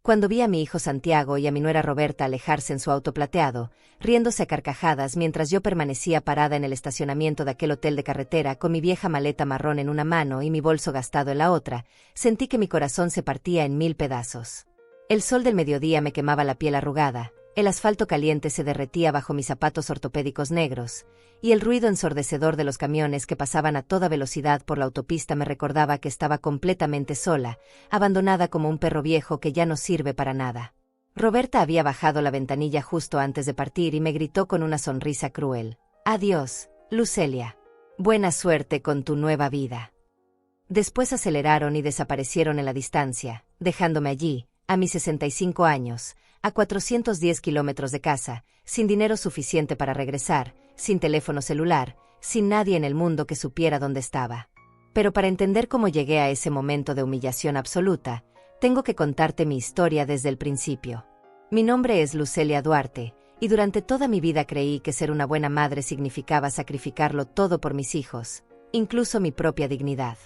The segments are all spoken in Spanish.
Cuando vi a mi hijo Santiago y a mi nuera Roberta alejarse en su auto plateado, riéndose a carcajadas mientras yo permanecía parada en el estacionamiento de aquel hotel de carretera con mi vieja maleta marrón en una mano y mi bolso gastado en la otra, sentí que mi corazón se partía en 1000 pedazos. El sol del mediodía me quemaba la piel arrugada, el asfalto caliente se derretía bajo mis zapatos ortopédicos negros, y el ruido ensordecedor de los camiones que pasaban a toda velocidad por la autopista me recordaba que estaba completamente sola, abandonada como un perro viejo que ya no sirve para nada. Roberta había bajado la ventanilla justo antes de partir y me gritó con una sonrisa cruel: «Adiós, Lucelia. Buena suerte con tu nueva vida». Después aceleraron y desaparecieron en la distancia, dejándome allí, a mis 65 años, a 410 kilómetros de casa, sin dinero suficiente para regresar, sin teléfono celular, sin nadie en el mundo que supiera dónde estaba. Pero para entender cómo llegué a ese momento de humillación absoluta, tengo que contarte mi historia desde el principio. Mi nombre es Lucelia Duarte, y durante toda mi vida creí que ser una buena madre significaba sacrificarlo todo por mis hijos, incluso mi propia dignidad.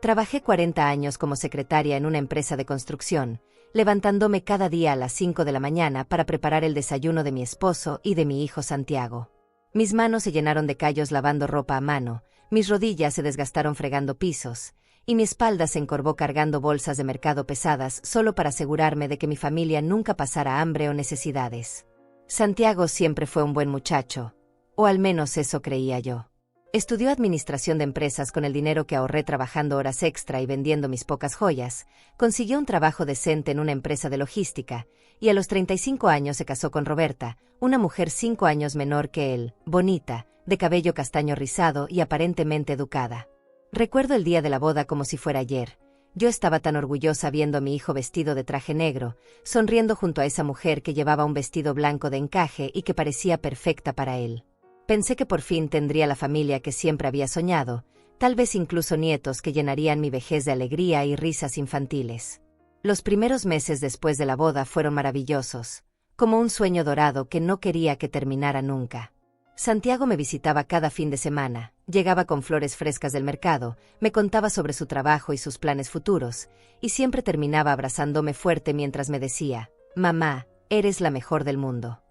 Trabajé 40 años como secretaria en una empresa de construcción, levantándome cada día a las 5 de la mañana para preparar el desayuno de mi esposo y de mi hijo Santiago. Mis manos se llenaron de callos lavando ropa a mano, mis rodillas se desgastaron fregando pisos, y mi espalda se encorvó cargando bolsas de mercado pesadas solo para asegurarme de que mi familia nunca pasara hambre o necesidades. Santiago siempre fue un buen muchacho, o al menos eso creía yo. Estudió administración de empresas con el dinero que ahorré trabajando horas extra y vendiendo mis pocas joyas, consiguió un trabajo decente en una empresa de logística, y a los 35 años se casó con Roberta, una mujer 5 años menor que él, bonita, de cabello castaño rizado y aparentemente educada. Recuerdo el día de la boda como si fuera ayer. Yo estaba tan orgullosa viendo a mi hijo vestido de traje negro, sonriendo junto a esa mujer que llevaba un vestido blanco de encaje y que parecía perfecta para él. Pensé que por fin tendría la familia que siempre había soñado, tal vez incluso nietos que llenarían mi vejez de alegría y risas infantiles. Los primeros meses después de la boda fueron maravillosos, como un sueño dorado que no quería que terminara nunca. Santiago me visitaba cada fin de semana, llegaba con flores frescas del mercado, me contaba sobre su trabajo y sus planes futuros, y siempre terminaba abrazándome fuerte mientras me decía: «Mamá, eres la mejor del mundo».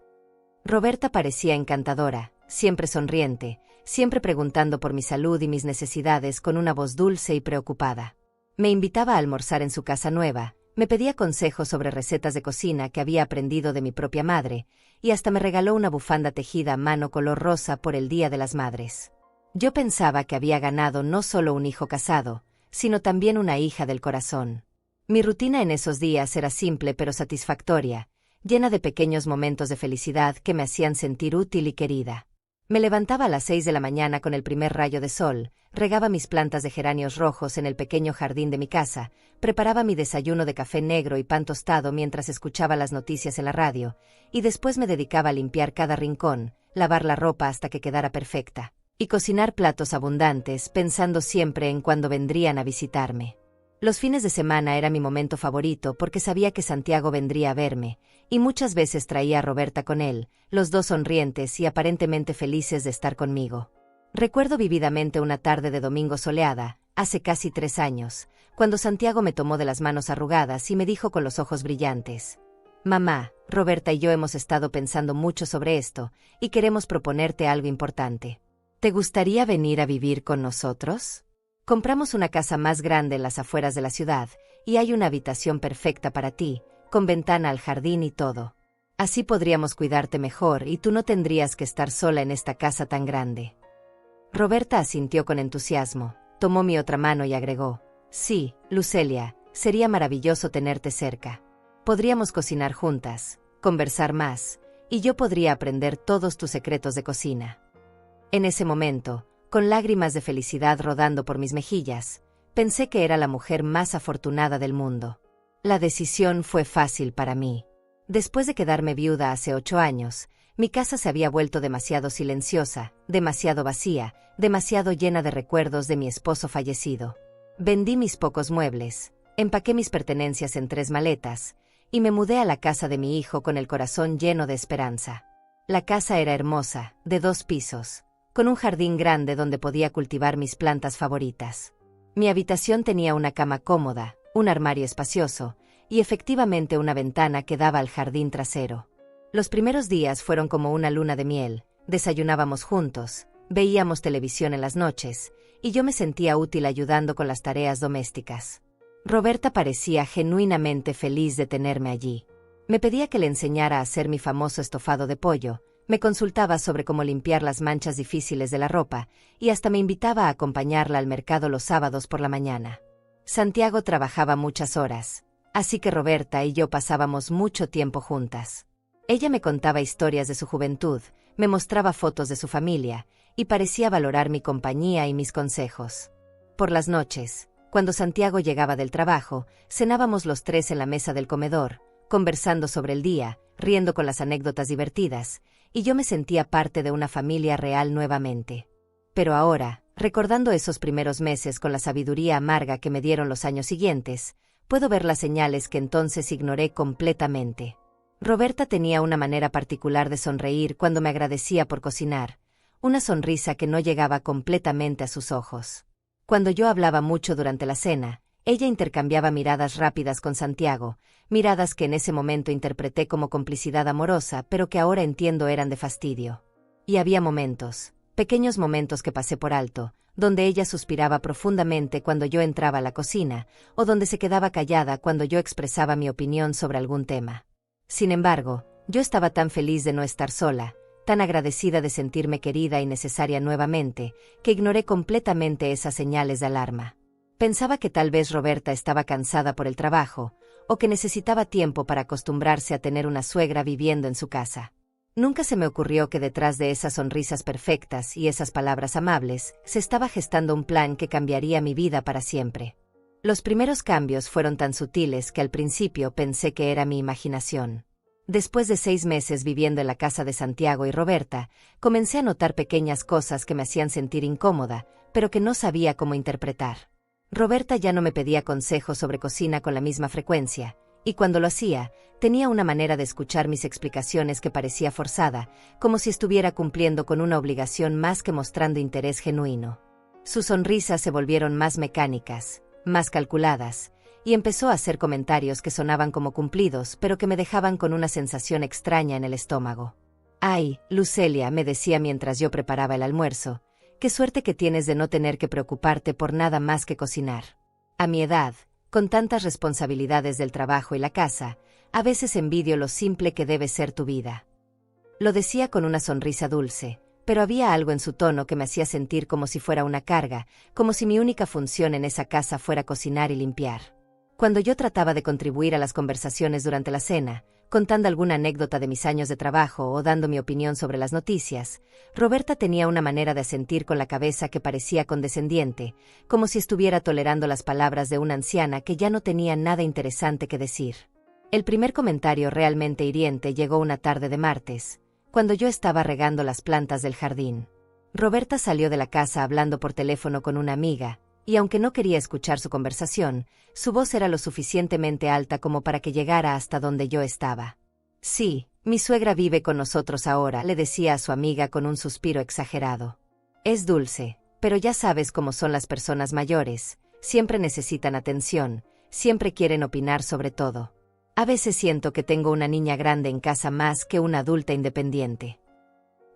Roberta parecía encantadora, siempre sonriente, siempre preguntando por mi salud y mis necesidades con una voz dulce y preocupada. Me invitaba a almorzar en su casa nueva, me pedía consejos sobre recetas de cocina que había aprendido de mi propia madre, y hasta me regaló una bufanda tejida a mano color rosa por el Día de las Madres. Yo pensaba que había ganado no solo un hijo casado, sino también una hija del corazón. Mi rutina en esos días era simple pero satisfactoria, llena de pequeños momentos de felicidad que me hacían sentir útil y querida. Me levantaba a las 6 de la mañana con el primer rayo de sol, regaba mis plantas de geranios rojos en el pequeño jardín de mi casa, preparaba mi desayuno de café negro y pan tostado mientras escuchaba las noticias en la radio, y después me dedicaba a limpiar cada rincón, lavar la ropa hasta que quedara perfecta, y cocinar platos abundantes pensando siempre en cuándo vendrían a visitarme. Los fines de semana era mi momento favorito porque sabía que Santiago vendría a verme, y muchas veces traía a Roberta con él, los dos sonrientes y aparentemente felices de estar conmigo. Recuerdo vívidamente una tarde de domingo soleada, hace casi 3 años, cuando Santiago me tomó de las manos arrugadas y me dijo con los ojos brillantes: «Mamá, Roberta y yo hemos estado pensando mucho sobre esto, y queremos proponerte algo importante. ¿Te gustaría venir a vivir con nosotros? Compramos una casa más grande en las afueras de la ciudad, y hay una habitación perfecta para ti, con ventana al jardín y todo. Así podríamos cuidarte mejor y tú no tendrías que estar sola en esta casa tan grande». Roberta asintió con entusiasmo, tomó mi otra mano y agregó: «Sí, Lucelia, sería maravilloso tenerte cerca. Podríamos cocinar juntas, conversar más, y yo podría aprender todos tus secretos de cocina». En ese momento, con lágrimas de felicidad rodando por mis mejillas, pensé que era la mujer más afortunada del mundo. La decisión fue fácil para mí. Después de quedarme viuda hace 8 años, mi casa se había vuelto demasiado silenciosa, demasiado vacía, demasiado llena de recuerdos de mi esposo fallecido. Vendí mis pocos muebles, empaqué mis pertenencias en 3 maletas, y me mudé a la casa de mi hijo con el corazón lleno de esperanza. La casa era hermosa, de 2 pisos, con un jardín grande donde podía cultivar mis plantas favoritas. Mi habitación tenía una cama cómoda, un armario espacioso, y efectivamente una ventana que daba al jardín trasero. Los primeros días fueron como una luna de miel, desayunábamos juntos, veíamos televisión en las noches, y yo me sentía útil ayudando con las tareas domésticas. Roberta parecía genuinamente feliz de tenerme allí. Me pedía que le enseñara a hacer mi famoso estofado de pollo, me consultaba sobre cómo limpiar las manchas difíciles de la ropa, y hasta me invitaba a acompañarla al mercado los sábados por la mañana. Santiago trabajaba muchas horas, así que Roberta y yo pasábamos mucho tiempo juntas. Ella me contaba historias de su juventud, me mostraba fotos de su familia, y parecía valorar mi compañía y mis consejos. Por las noches, cuando Santiago llegaba del trabajo, cenábamos los tres en la mesa del comedor, conversando sobre el día, riendo con las anécdotas divertidas, y yo me sentía parte de una familia real nuevamente. Pero ahora, recordando esos primeros meses con la sabiduría amarga que me dieron los años siguientes, puedo ver las señales que entonces ignoré completamente. Roberta tenía una manera particular de sonreír cuando me agradecía por cocinar, una sonrisa que no llegaba completamente a sus ojos. Cuando yo hablaba mucho durante la cena, ella intercambiaba miradas rápidas con Santiago, miradas que en ese momento interpreté como complicidad amorosa, pero que ahora entiendo eran de fastidio. Y había momentos, pequeños momentos que pasé por alto, donde ella suspiraba profundamente cuando yo entraba a la cocina, o donde se quedaba callada cuando yo expresaba mi opinión sobre algún tema. Sin embargo, yo estaba tan feliz de no estar sola, tan agradecida de sentirme querida y necesaria nuevamente, que ignoré completamente esas señales de alarma. Pensaba que tal vez Roberta estaba cansada por el trabajo, o que necesitaba tiempo para acostumbrarse a tener una suegra viviendo en su casa. Nunca se me ocurrió que detrás de esas sonrisas perfectas y esas palabras amables, se estaba gestando un plan que cambiaría mi vida para siempre. Los primeros cambios fueron tan sutiles que al principio pensé que era mi imaginación. Después de 6 meses viviendo en la casa de Santiago y Roberta, comencé a notar pequeñas cosas que me hacían sentir incómoda, pero que no sabía cómo interpretar. Roberta ya no me pedía consejos sobre cocina con la misma frecuencia, y cuando lo hacía, tenía una manera de escuchar mis explicaciones que parecía forzada, como si estuviera cumpliendo con una obligación más que mostrando interés genuino. Sus sonrisas se volvieron más mecánicas, más calculadas, y empezó a hacer comentarios que sonaban como cumplidos, pero que me dejaban con una sensación extraña en el estómago. «Ay, Lucelia», me decía mientras yo preparaba el almuerzo, «qué suerte que tienes de no tener que preocuparte por nada más que cocinar. A mi edad, con tantas responsabilidades del trabajo y la casa, a veces envidio lo simple que debe ser tu vida». Lo decía con una sonrisa dulce, pero había algo en su tono que me hacía sentir como si fuera una carga, como si mi única función en esa casa fuera cocinar y limpiar. Cuando yo trataba de contribuir a las conversaciones durante la cena, contando alguna anécdota de mis años de trabajo o dando mi opinión sobre las noticias, Roberta tenía una manera de asentir con la cabeza que parecía condescendiente, como si estuviera tolerando las palabras de una anciana que ya no tenía nada interesante que decir. El primer comentario realmente hiriente llegó una tarde de martes, cuando yo estaba regando las plantas del jardín. Roberta salió de la casa hablando por teléfono con una amiga, y aunque no quería escuchar su conversación, su voz era lo suficientemente alta como para que llegara hasta donde yo estaba. «Sí, mi suegra vive con nosotros ahora», le decía a su amiga con un suspiro exagerado. «Es dulce, pero ya sabes cómo son las personas mayores, siempre necesitan atención, siempre quieren opinar sobre todo. A veces siento que tengo una niña grande en casa más que una adulta independiente».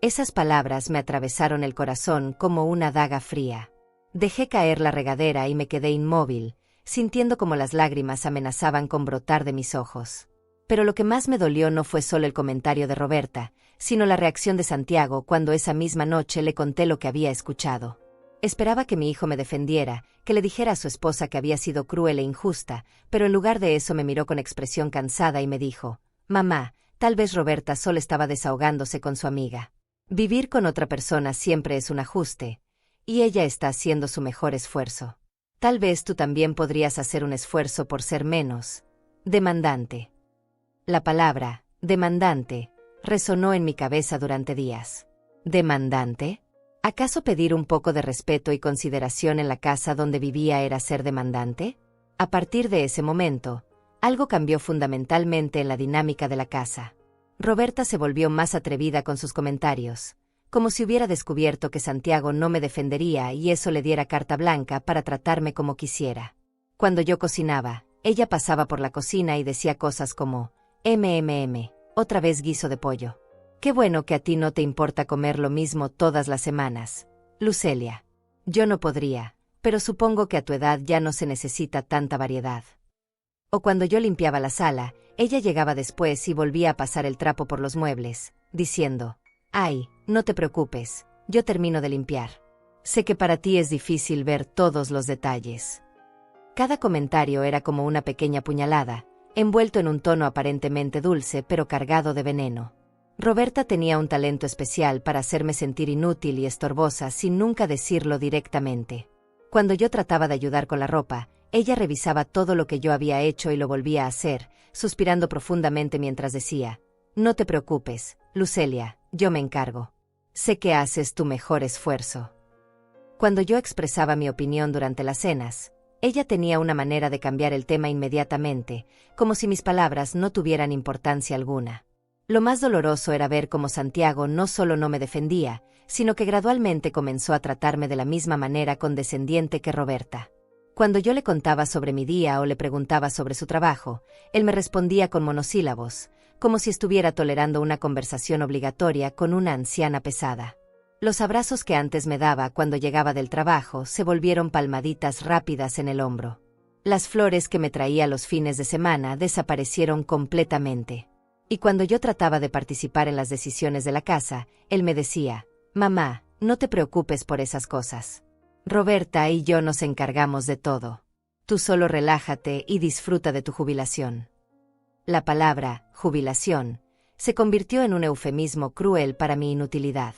Esas palabras me atravesaron el corazón como una daga fría. Dejé caer la regadera y me quedé inmóvil, sintiendo como las lágrimas amenazaban con brotar de mis ojos. Pero lo que más me dolió no fue solo el comentario de Roberta, sino la reacción de Santiago cuando esa misma noche le conté lo que había escuchado. Esperaba que mi hijo me defendiera, que le dijera a su esposa que había sido cruel e injusta, pero en lugar de eso me miró con expresión cansada y me dijo: «Mamá, tal vez Roberta solo estaba desahogándose con su amiga. Vivir con otra persona siempre es un ajuste, y ella está haciendo su mejor esfuerzo. Tal vez tú también podrías hacer un esfuerzo por ser menos demandante». La palabra demandante resonó en mi cabeza durante días. ¿Demandante? ¿Acaso pedir un poco de respeto y consideración en la casa donde vivía era ser demandante? A partir de ese momento, algo cambió fundamentalmente en la dinámica de la casa. Roberta se volvió más atrevida con sus comentarios, como si hubiera descubierto que Santiago no me defendería y eso le diera carta blanca para tratarme como quisiera. Cuando yo cocinaba, Ella pasaba por la cocina y decía cosas como, otra vez guiso de pollo. Qué bueno que a ti no te importa comer lo mismo todas las semanas, Lucelia. Yo no podría, pero supongo que a tu edad ya no se necesita tanta variedad. O cuando yo limpiaba la sala, ella llegaba después y volvía a pasar el trapo por los muebles, diciendo, ay, no te preocupes, yo termino de limpiar. Sé que para ti es difícil ver todos los detalles. Cada comentario era como una pequeña puñalada, envuelto en un tono aparentemente dulce pero cargado de veneno. Roberta tenía un talento especial para hacerme sentir inútil y estorbosa sin nunca decirlo directamente. Cuando yo trataba de ayudar con la ropa, ella revisaba todo lo que yo había hecho y lo volvía a hacer, suspirando profundamente mientras decía, no te preocupes, Lucelia, yo me encargo. Sé que haces tu mejor esfuerzo. Cuando yo expresaba mi opinión durante las cenas, ella tenía una manera de cambiar el tema inmediatamente, como si mis palabras no tuvieran importancia alguna. Lo más doloroso era ver cómo Santiago no solo no me defendía, sino que gradualmente comenzó a tratarme de la misma manera condescendiente que Roberta. Cuando yo le contaba sobre mi día o le preguntaba sobre su trabajo, él me respondía con monosílabos, como si estuviera tolerando una conversación obligatoria con una anciana pesada. Los abrazos que antes me daba cuando llegaba del trabajo se volvieron palmaditas rápidas en el hombro. Las flores que me traía los fines de semana desaparecieron completamente. Y cuando yo trataba de participar en las decisiones de la casa, él me decía, mamá, no te preocupes por esas cosas. Roberta y yo nos encargamos de todo. Tú solo relájate y disfruta de tu jubilación. La palabra, jubilación, se convirtió en un eufemismo cruel para mi inutilidad.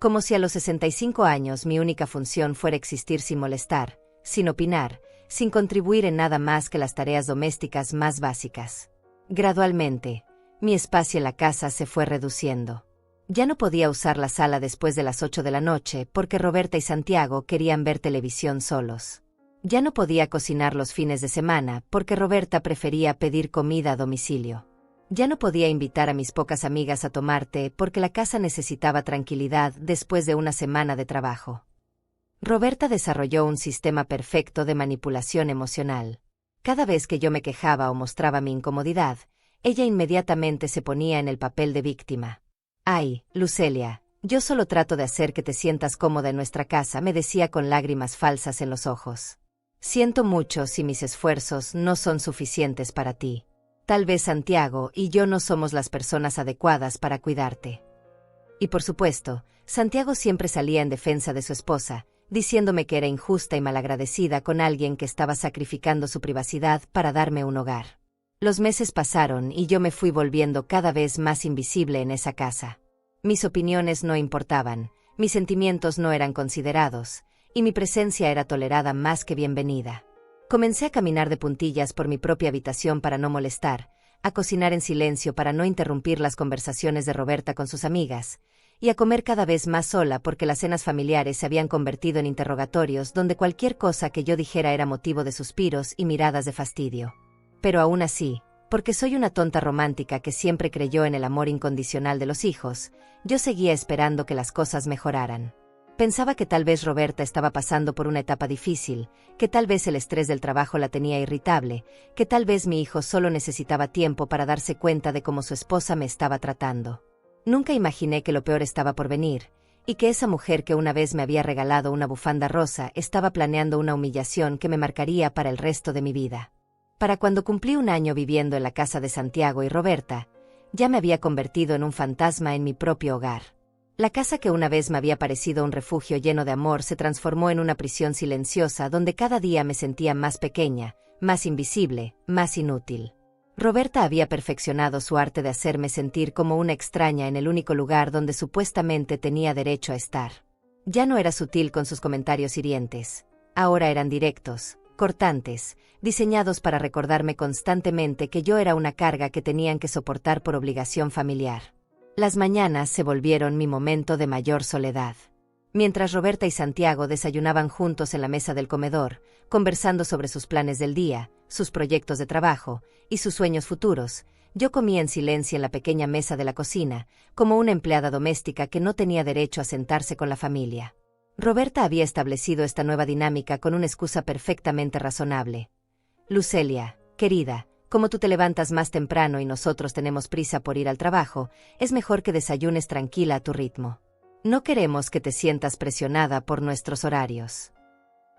Como si a los 65 años mi única función fuera existir sin molestar, sin opinar, sin contribuir en nada más que las tareas domésticas más básicas. Gradualmente, mi espacio en la casa se fue reduciendo. Ya no podía usar la sala después de las 8 de la noche porque Roberta y Santiago querían ver televisión solos. Ya no podía cocinar los fines de semana porque Roberta prefería pedir comida a domicilio. Ya no podía invitar a mis pocas amigas a tomar té porque la casa necesitaba tranquilidad después de una semana de trabajo. Roberta desarrolló un sistema perfecto de manipulación emocional. Cada vez que yo me quejaba o mostraba mi incomodidad, ella inmediatamente se ponía en el papel de víctima. Ay, Lucelia, yo solo trato de hacer que te sientas cómoda en nuestra casa, me decía con lágrimas falsas en los ojos. Siento mucho si mis esfuerzos no son suficientes para ti. Tal vez Santiago y yo no somos las personas adecuadas para cuidarte. Y por supuesto, Santiago siempre salía en defensa de su esposa, diciéndome que era injusta y malagradecida con alguien que estaba sacrificando su privacidad para darme un hogar. Los meses pasaron y yo me fui volviendo cada vez más invisible en esa casa. Mis opiniones no importaban, mis sentimientos no eran considerados, y mi presencia era tolerada más que bienvenida. Comencé a caminar de puntillas por mi propia habitación para no molestar, a cocinar en silencio para no interrumpir las conversaciones de Roberta con sus amigas, y a comer cada vez más sola porque las cenas familiares se habían convertido en interrogatorios donde cualquier cosa que yo dijera era motivo de suspiros y miradas de fastidio. Pero aún así, porque soy una tonta romántica que siempre creyó en el amor incondicional de los hijos, yo seguía esperando que las cosas mejoraran. Pensaba que tal vez Roberta estaba pasando por una etapa difícil, que tal vez el estrés del trabajo la tenía irritable, que tal vez mi hijo solo necesitaba tiempo para darse cuenta de cómo su esposa me estaba tratando. Nunca imaginé que lo peor estaba por venir, y que esa mujer que una vez me había regalado una bufanda rosa estaba planeando una humillación que me marcaría para el resto de mi vida. Para cuando cumplí un año viviendo en la casa de Santiago y Roberta, ya me había convertido en un fantasma en mi propio hogar. La casa que una vez me había parecido un refugio lleno de amor se transformó en una prisión silenciosa donde cada día me sentía más pequeña, más invisible, más inútil. Roberta había perfeccionado su arte de hacerme sentir como una extraña en el único lugar donde supuestamente tenía derecho a estar. Ya no era sutil con sus comentarios hirientes, ahora eran directos, cortantes, diseñados para recordarme constantemente que yo era una carga que tenían que soportar por obligación familiar. Las mañanas se volvieron mi momento de mayor soledad. Mientras Roberta y Santiago desayunaban juntos en la mesa del comedor, conversando sobre sus planes del día, sus proyectos de trabajo y sus sueños futuros, yo comía en silencio en la pequeña mesa de la cocina, como una empleada doméstica que no tenía derecho a sentarse con la familia. Roberta había establecido esta nueva dinámica con una excusa perfectamente razonable. Lucelia, Querida, como tú te levantas más temprano y nosotros tenemos prisa por ir al trabajo, es mejor que desayunes tranquila a tu ritmo. No queremos que te sientas presionada por nuestros horarios.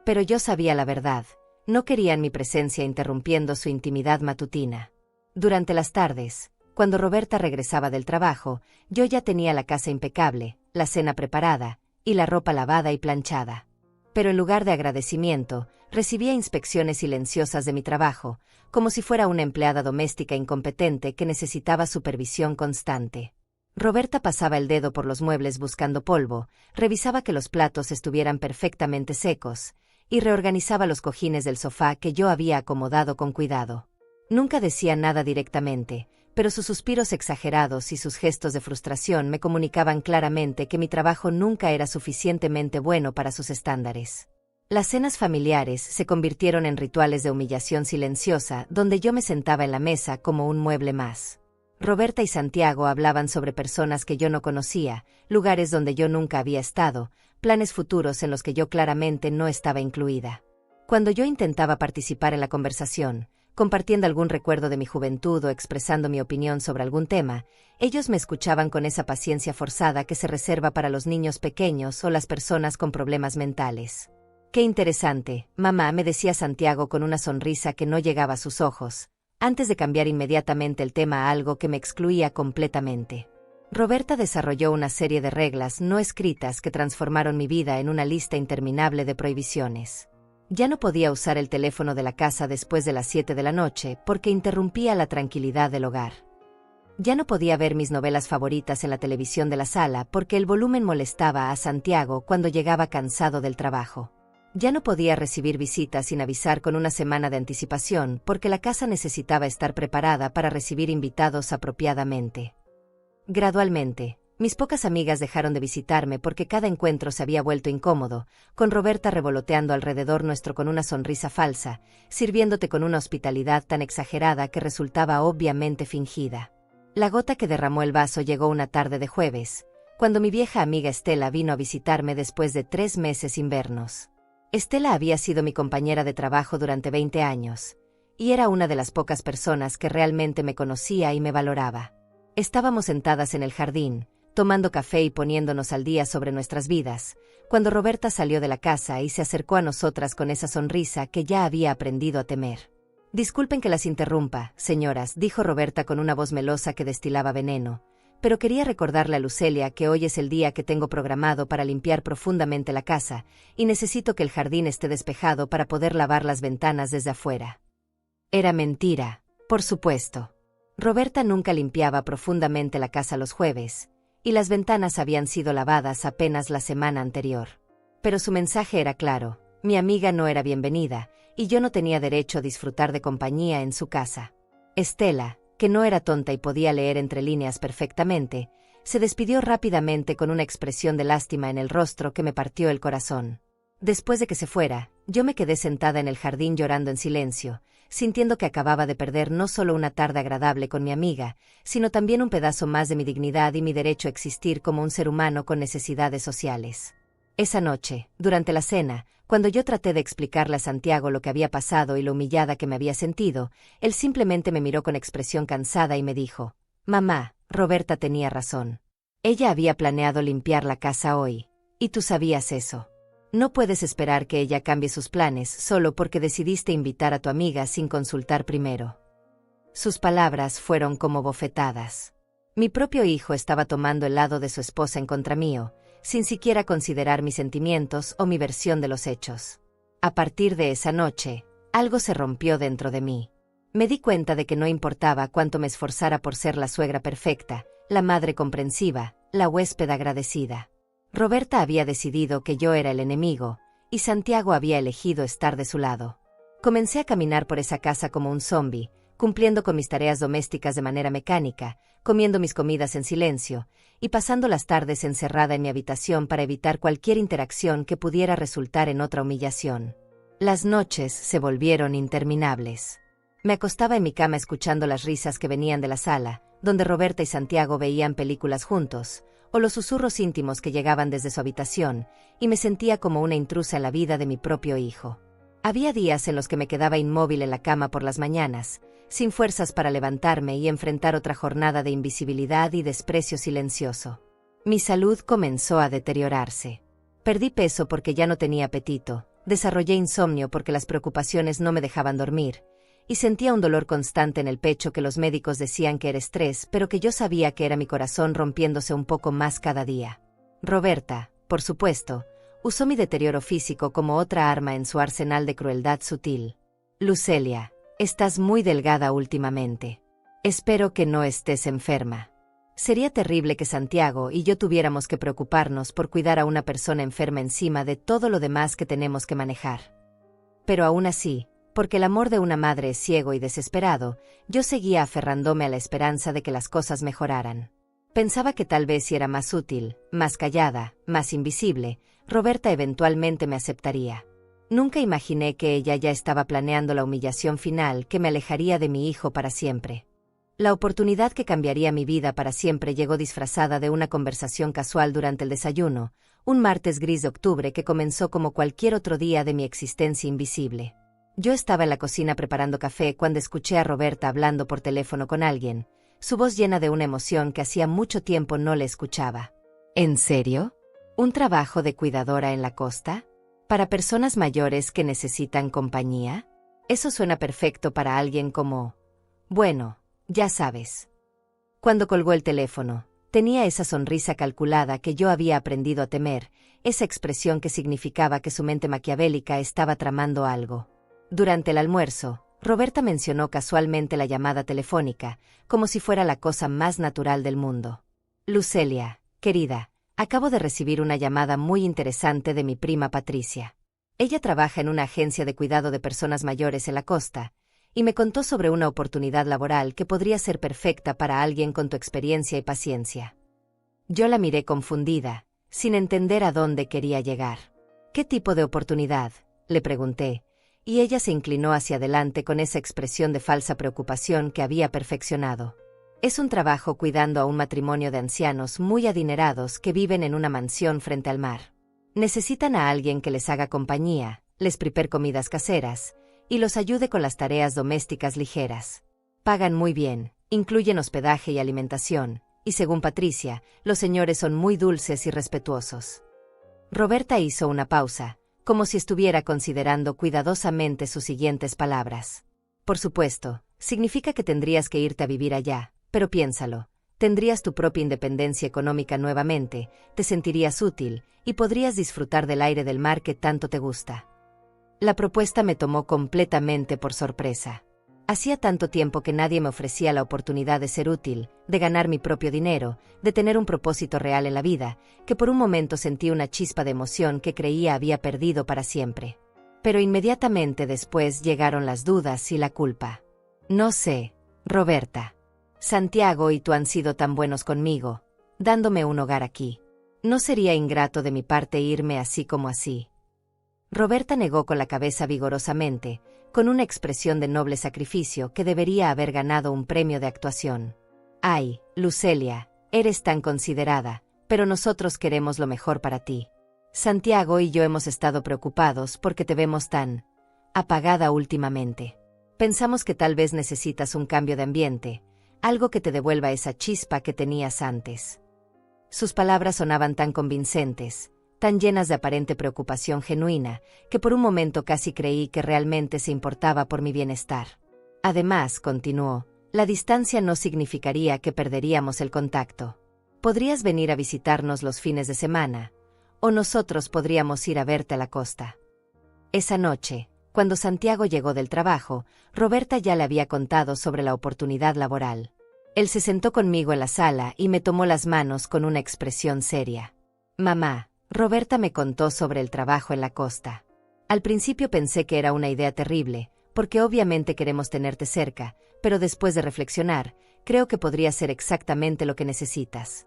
Pero yo sabía la verdad, no querían mi presencia interrumpiendo su intimidad matutina. Durante las tardes, cuando Roberta regresaba del trabajo, yo ya tenía la casa impecable, la cena preparada, y la ropa lavada y planchada. Pero en lugar de agradecimiento, recibía inspecciones silenciosas de mi trabajo, como si fuera una empleada doméstica incompetente que necesitaba supervisión constante. Roberta pasaba el dedo por los muebles buscando polvo, revisaba que los platos estuvieran perfectamente secos, y reorganizaba los cojines del sofá que yo había acomodado con cuidado. Nunca decía nada directamente, pero sus suspiros exagerados y sus gestos de frustración me comunicaban claramente que mi trabajo nunca era suficientemente bueno para sus estándares. Las cenas familiares se convirtieron en rituales de humillación silenciosa donde yo me sentaba en la mesa como un mueble más. Roberta y Santiago hablaban sobre personas que yo no conocía, lugares donde yo nunca había estado, planes futuros en los que yo claramente no estaba incluida. Cuando yo intentaba participar en la conversación, compartiendo algún recuerdo de mi juventud o expresando mi opinión sobre algún tema, ellos me escuchaban con esa paciencia forzada que se reserva para los niños pequeños o las personas con problemas mentales. «Qué interesante, mamá», me decía Santiago con una sonrisa que no llegaba a sus ojos, antes de cambiar inmediatamente el tema a algo que me excluía completamente. Roberta desarrolló una serie de reglas no escritas que transformaron mi vida en una lista interminable de prohibiciones. Ya no podía usar el teléfono de la casa después de las 7 de la noche porque interrumpía la tranquilidad del hogar. Ya no podía ver mis novelas favoritas en la televisión de la sala porque el volumen molestaba a Santiago cuando llegaba cansado del trabajo. Ya no podía recibir visitas sin avisar con una semana de anticipación porque la casa necesitaba estar preparada para recibir invitados apropiadamente. Gradualmente, mis pocas amigas dejaron de visitarme porque cada encuentro se había vuelto incómodo, con Roberta revoloteando alrededor nuestro con una sonrisa falsa, sirviéndote con una hospitalidad tan exagerada que resultaba obviamente fingida. La gota que derramó el vaso llegó una tarde de jueves, cuando mi vieja amiga Estela vino a visitarme después de 3 meses sin vernos. Estela había sido mi compañera de trabajo durante 20 años, y era una de las pocas personas que realmente me conocía y me valoraba. Estábamos sentadas en el jardín, tomando café y poniéndonos al día sobre nuestras vidas, cuando Roberta salió de la casa y se acercó a nosotras con esa sonrisa que ya había aprendido a temer. «Disculpen que las interrumpa, señoras», dijo Roberta con una voz melosa que destilaba veneno, «pero quería recordarle a Lucelia que hoy es el día que tengo programado para limpiar profundamente la casa, y necesito que el jardín esté despejado para poder lavar las ventanas desde afuera». Era mentira, por supuesto. Roberta nunca limpiaba profundamente la casa los jueves, y las ventanas habían sido lavadas apenas la semana anterior. Pero su mensaje era claro: mi amiga no era bienvenida, y yo no tenía derecho a disfrutar de compañía en su casa. Estela, que no era tonta y podía leer entre líneas perfectamente, se despidió rápidamente con una expresión de lástima en el rostro que me partió el corazón. Después de que se fuera, yo me quedé sentada en el jardín llorando en silencio, sintiendo que acababa de perder no solo una tarde agradable con mi amiga, sino también un pedazo más de mi dignidad y mi derecho a existir como un ser humano con necesidades sociales. Esa noche, durante la cena, cuando yo traté de explicarle a Santiago lo que había pasado y lo humillada que me había sentido, él simplemente me miró con expresión cansada y me dijo: «Mamá, Roberta tenía razón. Ella había planeado limpiar la casa hoy, y tú sabías eso. No puedes esperar que ella cambie sus planes solo porque decidiste invitar a tu amiga sin consultar primero». Sus palabras fueron como bofetadas. Mi propio hijo estaba tomando el lado de su esposa en contra mío, sin siquiera considerar mis sentimientos o mi versión de los hechos. A partir de esa noche, algo se rompió dentro de mí. Me di cuenta de que no importaba cuánto me esforzara por ser la suegra perfecta, la madre comprensiva, la huésped agradecida. Roberta había decidido que yo era el enemigo, y Santiago había elegido estar de su lado. Comencé a caminar por esa casa como un zombi, cumpliendo con mis tareas domésticas de manera mecánica, comiendo mis comidas en silencio, y pasando las tardes encerrada en mi habitación para evitar cualquier interacción que pudiera resultar en otra humillación. Las noches se volvieron interminables. Me acostaba en mi cama escuchando las risas que venían de la sala, donde Roberta y Santiago veían películas juntos, o los susurros íntimos que llegaban desde su habitación, y me sentía como una intrusa en la vida de mi propio hijo. Había días en los que me quedaba inmóvil en la cama por las mañanas, sin fuerzas para levantarme y enfrentar otra jornada de invisibilidad y desprecio silencioso. Mi salud comenzó a deteriorarse. Perdí peso porque ya no tenía apetito, desarrollé insomnio porque las preocupaciones no me dejaban dormir, y sentía un dolor constante en el pecho que los médicos decían que era estrés, pero que yo sabía que era mi corazón rompiéndose un poco más cada día. Roberta, por supuesto, usó mi deterioro físico como otra arma en su arsenal de crueldad sutil. Lucelia, estás muy delgada últimamente. Espero que no estés enferma. Sería terrible que Santiago y yo tuviéramos que preocuparnos por cuidar a una persona enferma encima de todo lo demás que tenemos que manejar. Pero aún así, porque el amor de una madre es ciego y desesperado, yo seguía aferrándome a la esperanza de que las cosas mejoraran. Pensaba que tal vez si era más útil, más callada, más invisible, Roberta eventualmente me aceptaría. Nunca imaginé que ella ya estaba planeando la humillación final que me alejaría de mi hijo para siempre. La oportunidad que cambiaría mi vida para siempre llegó disfrazada de una conversación casual durante el desayuno, un martes gris de octubre que comenzó como cualquier otro día de mi existencia invisible. Yo estaba en la cocina preparando café cuando escuché a Roberta hablando por teléfono con alguien, su voz llena de una emoción que hacía mucho tiempo no le escuchaba. ¿En serio? ¿Un trabajo de cuidadora en la costa? ¿Para personas mayores que necesitan compañía? Eso suena perfecto para alguien como... Bueno, ya sabes. Cuando colgó el teléfono, tenía esa sonrisa calculada que yo había aprendido a temer, esa expresión que significaba que su mente maquiavélica estaba tramando algo. Durante el almuerzo, Roberta mencionó casualmente la llamada telefónica, como si fuera la cosa más natural del mundo. Lucelia, querida, acabo de recibir una llamada muy interesante de mi prima Patricia. Ella trabaja en una agencia de cuidado de personas mayores en la costa, y me contó sobre una oportunidad laboral que podría ser perfecta para alguien con tu experiencia y paciencia. Yo la miré confundida, sin entender a dónde quería llegar. ¿Qué tipo de oportunidad?, le pregunté, y ella se inclinó hacia adelante con esa expresión de falsa preocupación que había perfeccionado. Es un trabajo cuidando a un matrimonio de ancianos muy adinerados que viven en una mansión frente al mar. Necesitan a alguien que les haga compañía, les prepare comidas caseras, y los ayude con las tareas domésticas ligeras. Pagan muy bien, incluyen hospedaje y alimentación, y según Patricia, los señores son muy dulces y respetuosos. Roberta hizo una pausa, como si estuviera considerando cuidadosamente sus siguientes palabras. Por supuesto, significa que tendrías que irte a vivir allá, pero piénsalo, tendrías tu propia independencia económica nuevamente, te sentirías útil, y podrías disfrutar del aire del mar que tanto te gusta. La propuesta me tomó completamente por sorpresa. Hacía tanto tiempo que nadie me ofrecía la oportunidad de ser útil, de ganar mi propio dinero, de tener un propósito real en la vida, que por un momento sentí una chispa de emoción que creía había perdido para siempre. Pero inmediatamente después llegaron las dudas y la culpa. No sé, Roberta. Santiago y tú han sido tan buenos conmigo, dándome un hogar aquí. ¿No sería ingrato de mi parte irme así como así? Roberta negó con la cabeza vigorosamente, con una expresión de noble sacrificio que debería haber ganado un premio de actuación. Ay, Lucelia, eres tan considerada, pero nosotros queremos lo mejor para ti. Santiago y yo hemos estado preocupados porque te vemos tan apagada últimamente. Pensamos que tal vez necesitas un cambio de ambiente, algo que te devuelva esa chispa que tenías antes. Sus palabras sonaban tan convincentes, tan llenas de aparente preocupación genuina, que por un momento casi creí que realmente se importaba por mi bienestar. Además, continuó, la distancia no significaría que perderíamos el contacto. Podrías venir a visitarnos los fines de semana, o nosotros podríamos ir a verte a la costa. Esa noche, cuando Santiago llegó del trabajo, Roberta ya le había contado sobre la oportunidad laboral. Él se sentó conmigo en la sala y me tomó las manos con una expresión seria. Mamá, Roberta me contó sobre el trabajo en la costa. Al principio pensé que era una idea terrible, porque obviamente queremos tenerte cerca, pero después de reflexionar, creo que podría ser exactamente lo que necesitas.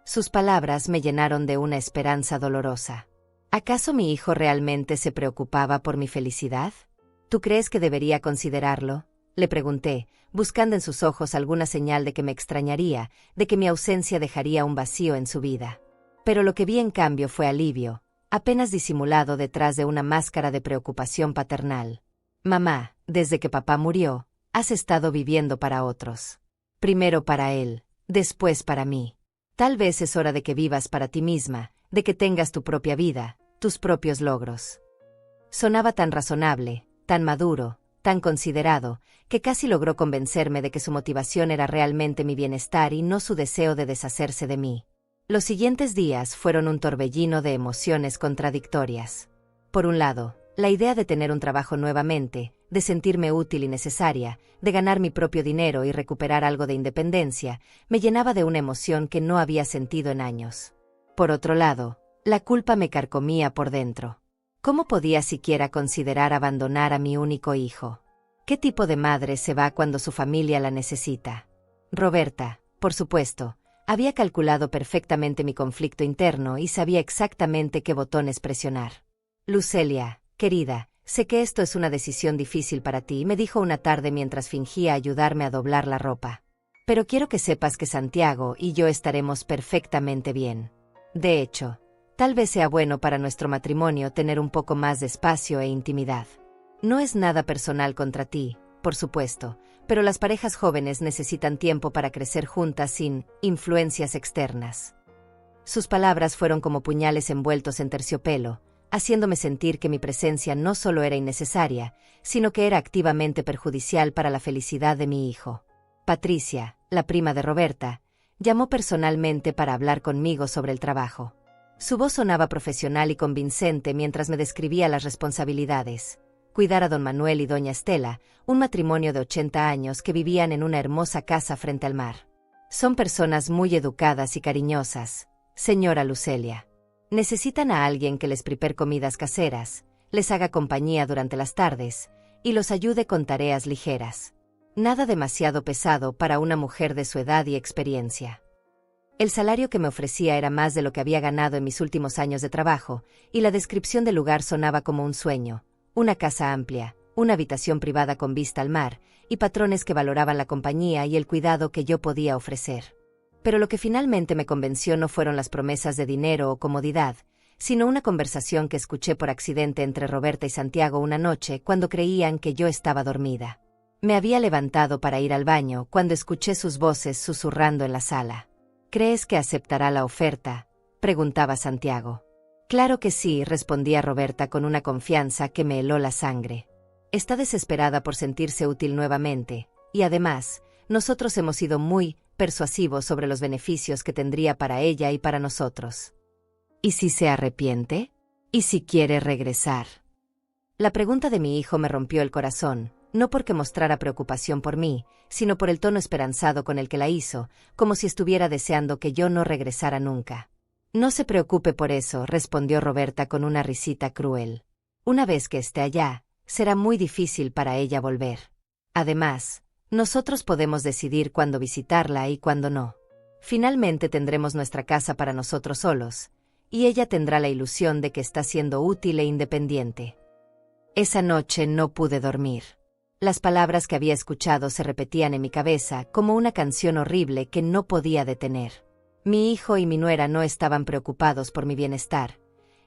Sus palabras me llenaron de una esperanza dolorosa. ¿Acaso mi hijo realmente se preocupaba por mi felicidad? ¿Tú crees que debería considerarlo?, le pregunté, buscando en sus ojos alguna señal de que me extrañaría, de que mi ausencia dejaría un vacío en su vida. Pero lo que vi en cambio fue alivio, apenas disimulado detrás de una máscara de preocupación paternal. Mamá, desde que papá murió, has estado viviendo para otros. Primero para él, después para mí. Tal vez es hora de que vivas para ti misma, de que tengas tu propia vida, tus propios logros. Sonaba tan razonable, tan maduro, tan considerado, que casi logró convencerme de que su motivación era realmente mi bienestar y no su deseo de deshacerse de mí. Los siguientes días fueron un torbellino de emociones contradictorias. Por un lado, la idea de tener un trabajo nuevamente, de sentirme útil y necesaria, de ganar mi propio dinero y recuperar algo de independencia, me llenaba de una emoción que no había sentido en años. Por otro lado, la culpa me carcomía por dentro. ¿Cómo podía siquiera considerar abandonar a mi único hijo? ¿Qué tipo de madre se va cuando su familia la necesita? Roberta, por supuesto, había calculado perfectamente mi conflicto interno y sabía exactamente qué botones presionar. Lucelia, querida, sé que esto es una decisión difícil para ti, me dijo una tarde mientras fingía ayudarme a doblar la ropa. Pero quiero que sepas que Santiago y yo estaremos perfectamente bien. De hecho, tal vez sea bueno para nuestro matrimonio tener un poco más de espacio e intimidad. No es nada personal contra ti, por supuesto, pero las parejas jóvenes necesitan tiempo para crecer juntas sin influencias externas. Sus palabras fueron como puñales envueltos en terciopelo, haciéndome sentir que mi presencia no solo era innecesaria, sino que era activamente perjudicial para la felicidad de mi hijo. Patricia, la prima de Roberta, llamó personalmente para hablar conmigo sobre el trabajo. Su voz sonaba profesional y convincente mientras me describía las responsabilidades. Cuidar a don Manuel y doña Estela, un matrimonio de 80 años que vivían en una hermosa casa frente al mar. Son personas muy educadas y cariñosas, señora Lucelia. Necesitan a alguien que les prepare comidas caseras, les haga compañía durante las tardes y los ayude con tareas ligeras. Nada demasiado pesado para una mujer de su edad y experiencia. El salario que me ofrecía era más de lo que había ganado en mis últimos años de trabajo, y la descripción del lugar sonaba como un sueño. Una casa amplia, una habitación privada con vista al mar, y patrones que valoraban la compañía y el cuidado que yo podía ofrecer. Pero lo que finalmente me convenció no fueron las promesas de dinero o comodidad, sino una conversación que escuché por accidente entre Roberta y Santiago una noche cuando creían que yo estaba dormida. Me había levantado para ir al baño cuando escuché sus voces susurrando en la sala. ¿Crees que aceptará la oferta?, preguntaba Santiago. Claro que sí, respondía Roberta con una confianza que me heló la sangre. Está desesperada por sentirse útil nuevamente, y además, nosotros hemos sido muy persuasivos sobre los beneficios que tendría para ella y para nosotros. ¿Y si se arrepiente? ¿Y si quiere regresar? La pregunta de mi hijo me rompió el corazón, no porque mostrara preocupación por mí, sino por el tono esperanzado con el que la hizo, como si estuviera deseando que yo no regresara nunca. No se preocupe por eso, respondió Roberta con una risita cruel. Una vez que esté allá, será muy difícil para ella volver. Además, nosotros podemos decidir cuándo visitarla y cuándo no. Finalmente tendremos nuestra casa para nosotros solos, y ella tendrá la ilusión de que está siendo útil e independiente. Esa noche no pude dormir. Las palabras que había escuchado se repetían en mi cabeza como una canción horrible que no podía detener. Mi hijo y mi nuera no estaban preocupados por mi bienestar.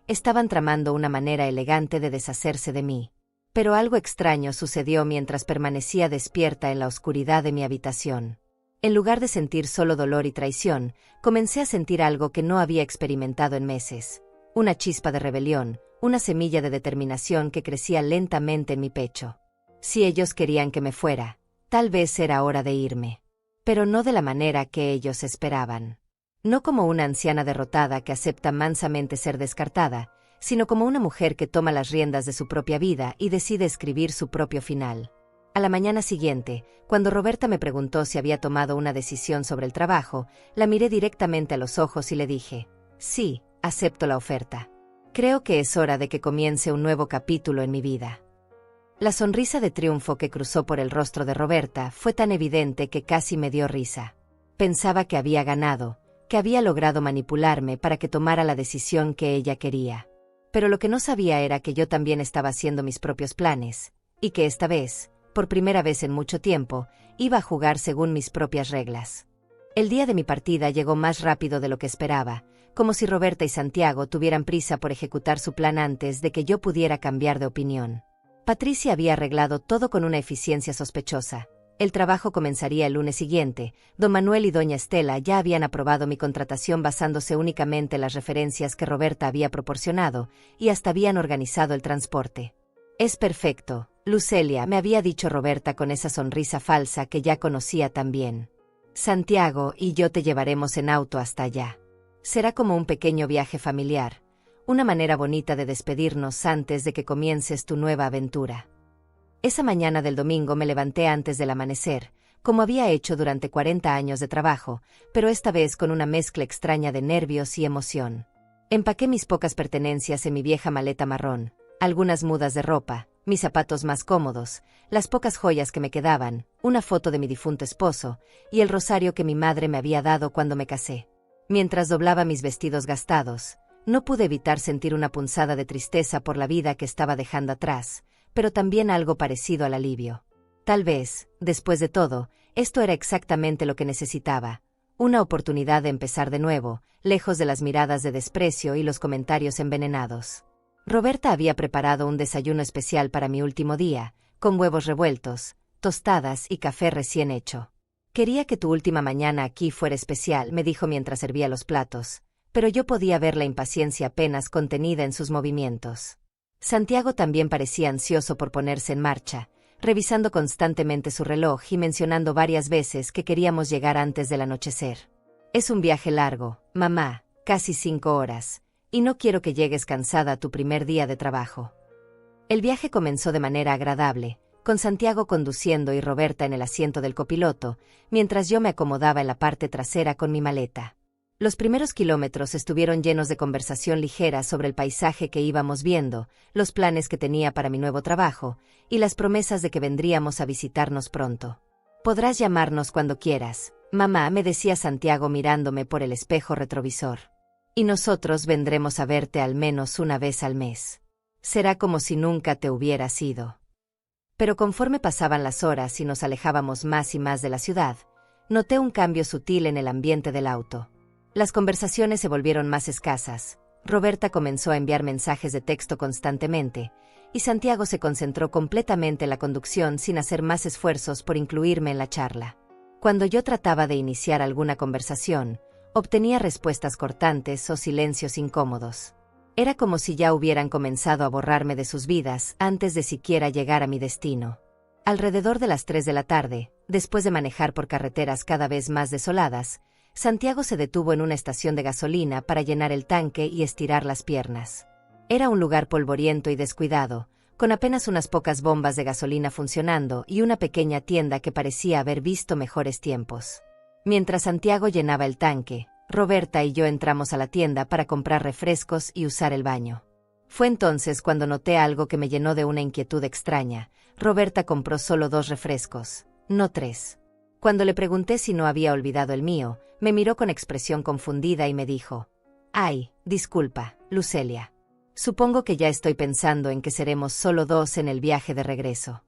Estaban tramando una manera elegante de deshacerse de mí. Pero algo extraño sucedió mientras permanecía despierta en la oscuridad de mi habitación. En lugar de sentir solo dolor y traición, comencé a sentir algo que no había experimentado en meses. Una chispa de rebelión, una semilla de determinación que crecía lentamente en mi pecho. Si ellos querían que me fuera, tal vez era hora de irme. Pero no de la manera que ellos esperaban. No como una anciana derrotada que acepta mansamente ser descartada, sino como una mujer que toma las riendas de su propia vida y decide escribir su propio final. A la mañana siguiente, cuando Roberta me preguntó si había tomado una decisión sobre el trabajo, la miré directamente a los ojos y le dije, sí, acepto la oferta. Creo que es hora de que comience un nuevo capítulo en mi vida. La sonrisa de triunfo que cruzó por el rostro de Roberta fue tan evidente que casi me dio risa. Pensaba que había ganado, que había logrado manipularme para que tomara la decisión que ella quería. Pero lo que no sabía era que yo también estaba haciendo mis propios planes, y que esta vez, por primera vez en mucho tiempo, iba a jugar según mis propias reglas. El día de mi partida llegó más rápido de lo que esperaba, como si Roberta y Santiago tuvieran prisa por ejecutar su plan antes de que yo pudiera cambiar de opinión. Patricia había arreglado todo con una eficiencia sospechosa. El trabajo comenzaría el lunes siguiente. Don Manuel y doña Estela ya habían aprobado mi contratación basándose únicamente en las referencias que Roberta había proporcionado, y hasta habían organizado el transporte. «Es perfecto, Lucelia», me había dicho Roberta con esa sonrisa falsa que ya conocía tan bien. «Santiago y yo te llevaremos en auto hasta allá. Será como un pequeño viaje familiar, una manera bonita de despedirnos antes de que comiences tu nueva aventura». Esa mañana del domingo me levanté antes del amanecer, como había hecho durante 40 años de trabajo, pero esta vez con una mezcla extraña de nervios y emoción. Empaqué mis pocas pertenencias en mi vieja maleta marrón, algunas mudas de ropa, mis zapatos más cómodos, las pocas joyas que me quedaban, una foto de mi difunto esposo, y el rosario que mi madre me había dado cuando me casé. Mientras doblaba mis vestidos gastados, no pude evitar sentir una punzada de tristeza por la vida que estaba dejando atrás, pero también algo parecido al alivio. Tal vez, después de todo, esto era exactamente lo que necesitaba, una oportunidad de empezar de nuevo, lejos de las miradas de desprecio y los comentarios envenenados. Roberta había preparado un desayuno especial para mi último día, con huevos revueltos, tostadas y café recién hecho. «Quería que tu última mañana aquí fuera especial», me dijo mientras servía los platos, pero yo podía ver la impaciencia apenas contenida en sus movimientos. Santiago también parecía ansioso por ponerse en marcha, revisando constantemente su reloj y mencionando varias veces que queríamos llegar antes del anochecer. «Es un viaje largo, mamá, casi 5 horas, y no quiero que llegues cansada a tu primer día de trabajo». El viaje comenzó de manera agradable, con Santiago conduciendo y Roberta en el asiento del copiloto, mientras yo me acomodaba en la parte trasera con mi maleta. Los primeros kilómetros estuvieron llenos de conversación ligera sobre el paisaje que íbamos viendo, los planes que tenía para mi nuevo trabajo, y las promesas de que vendríamos a visitarnos pronto. «Podrás llamarnos cuando quieras, mamá», me decía Santiago mirándome por el espejo retrovisor. «Y nosotros vendremos a verte al menos una vez al mes. Será como si nunca te hubieras ido». Pero conforme pasaban las horas y nos alejábamos más y más de la ciudad, noté un cambio sutil en el ambiente del auto. Las conversaciones se volvieron más escasas, Roberta comenzó a enviar mensajes de texto constantemente, y Santiago se concentró completamente en la conducción sin hacer más esfuerzos por incluirme en la charla. Cuando yo trataba de iniciar alguna conversación, obtenía respuestas cortantes o silencios incómodos. Era como si ya hubieran comenzado a borrarme de sus vidas antes de siquiera llegar a mi destino. Alrededor de las 3 de la tarde, después de manejar por carreteras cada vez más desoladas, Santiago se detuvo en una estación de gasolina para llenar el tanque y estirar las piernas. Era un lugar polvoriento y descuidado, con apenas unas pocas bombas de gasolina funcionando y una pequeña tienda que parecía haber visto mejores tiempos. Mientras Santiago llenaba el tanque, Roberta y yo entramos a la tienda para comprar refrescos y usar el baño. Fue entonces cuando noté algo que me llenó de una inquietud extraña. Roberta compró solo 2 refrescos, no 3. Cuando le pregunté si no había olvidado el mío, me miró con expresión confundida y me dijo: «Ay, disculpa, Lucelia. Supongo que ya estoy pensando en que seremos solo 2 en el viaje de regreso».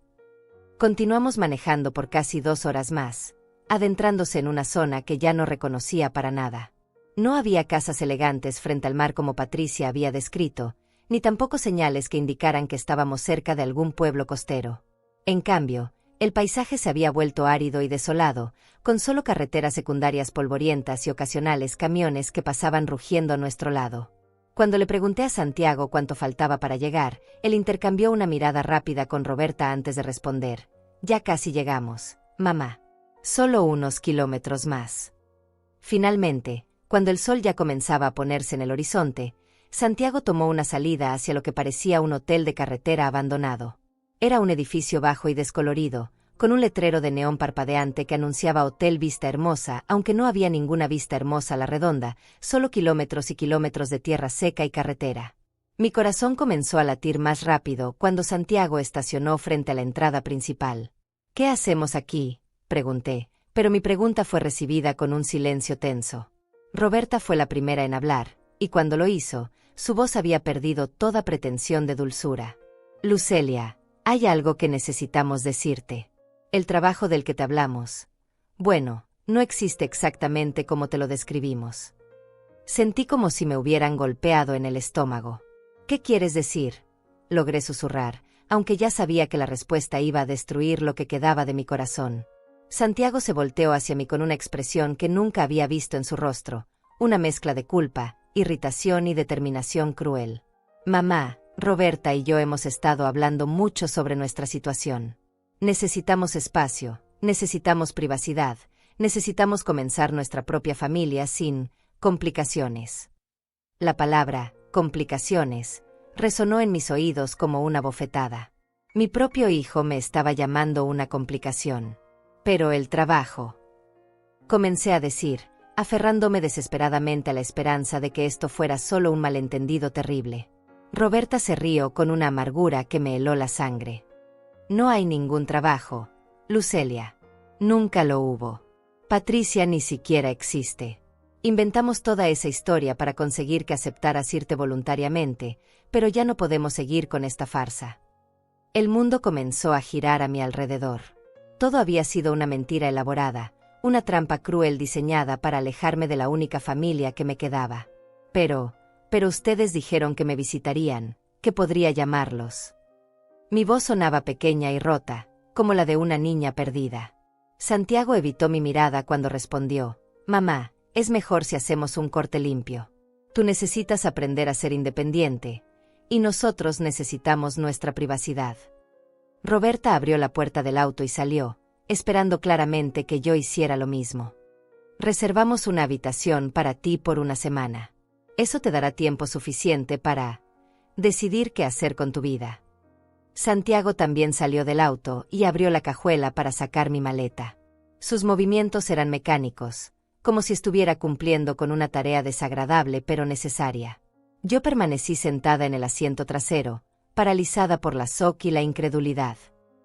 Continuamos manejando por casi 2 horas más, adentrándose en una zona que ya no reconocía para nada. No había casas elegantes frente al mar como Patricia había descrito, ni tampoco señales que indicaran que estábamos cerca de algún pueblo costero. En cambio, el paisaje se había vuelto árido y desolado, con solo carreteras secundarias polvorientas y ocasionales camiones que pasaban rugiendo a nuestro lado. Cuando le pregunté a Santiago cuánto faltaba para llegar, él intercambió una mirada rápida con Roberta antes de responder: «Ya casi llegamos, mamá. Solo unos kilómetros más». Finalmente, cuando el sol ya comenzaba a ponerse en el horizonte, Santiago tomó una salida hacia lo que parecía un hotel de carretera abandonado. Era un edificio bajo y descolorido, con un letrero de neón parpadeante que anunciaba Hotel Vista Hermosa, aunque no había ninguna vista hermosa a la redonda, solo kilómetros y kilómetros de tierra seca y carretera. Mi corazón comenzó a latir más rápido cuando Santiago estacionó frente a la entrada principal. «¿Qué hacemos aquí?», pregunté, pero mi pregunta fue recibida con un silencio tenso. Roberta fue la primera en hablar, y cuando lo hizo, su voz había perdido toda pretensión de dulzura. «Lucelia, hay algo que necesitamos decirte. El trabajo del que te hablamos, bueno, no existe exactamente como te lo describimos». Sentí como si me hubieran golpeado en el estómago. ¿Qué quieres decir?, logré susurrar, aunque ya sabía que la respuesta iba a destruir lo que quedaba de mi corazón. Santiago se volteó hacia mí con una expresión que nunca había visto en su rostro, una mezcla de culpa, irritación y determinación cruel. Mamá, Roberta y yo hemos estado hablando mucho sobre nuestra situación. Necesitamos espacio, necesitamos privacidad, necesitamos comenzar nuestra propia familia sin complicaciones. La palabra complicaciones resonó en mis oídos como una bofetada. Mi propio hijo me estaba llamando una complicación. Pero el trabajo. Comencé a decir, aferrándome desesperadamente a la esperanza de que esto fuera solo un malentendido terrible. Roberta se rió con una amargura que me heló la sangre. No hay ningún trabajo, Lucelia. Nunca lo hubo. Patricia ni siquiera existe. Inventamos toda esa historia para conseguir que aceptaras irte voluntariamente, pero ya no podemos seguir con esta farsa. El mundo comenzó a girar a mi alrededor. Todo había sido una mentira elaborada, una trampa cruel diseñada para alejarme de la única familia que me quedaba. Pero ustedes dijeron que me visitarían, que podría llamarlos. Mi voz sonaba pequeña y rota, como la de una niña perdida. Santiago evitó mi mirada cuando respondió, mamá, es mejor si hacemos un corte limpio. Tú necesitas aprender a ser independiente, y nosotros necesitamos nuestra privacidad. Roberta abrió la puerta del auto y salió, esperando claramente que yo hiciera lo mismo. Reservamos una habitación para ti por una semana. Eso te dará tiempo suficiente para decidir qué hacer con tu vida. Santiago también salió del auto y abrió la cajuela para sacar mi maleta. Sus movimientos eran mecánicos, como si estuviera cumpliendo con una tarea desagradable pero necesaria. Yo permanecí sentada en el asiento trasero, paralizada por la shock y la incredulidad.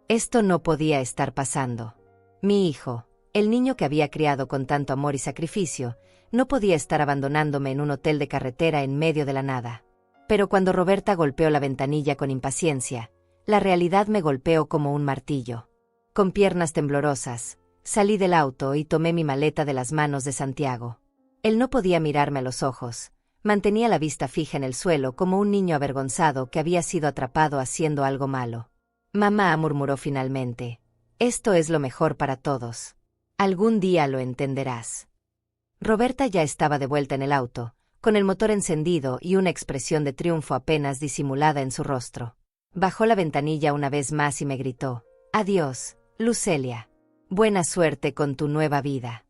Esto no podía estar pasando. Mi hijo, el niño que había criado con tanto amor y sacrificio, no podía estar abandonándome en un hotel de carretera en medio de la nada. Pero cuando Roberta golpeó la ventanilla con impaciencia, la realidad me golpeó como un martillo. Con piernas temblorosas, salí del auto y tomé mi maleta de las manos de Santiago. Él no podía mirarme a los ojos. Mantenía la vista fija en el suelo como un niño avergonzado que había sido atrapado haciendo algo malo. Mamá, murmuró finalmente, esto es lo mejor para todos. Algún día lo entenderás. Roberta ya estaba de vuelta en el auto, con el motor encendido y una expresión de triunfo apenas disimulada en su rostro. Bajó la ventanilla una vez más y me gritó, adiós, Lucelia. Buena suerte con tu nueva vida.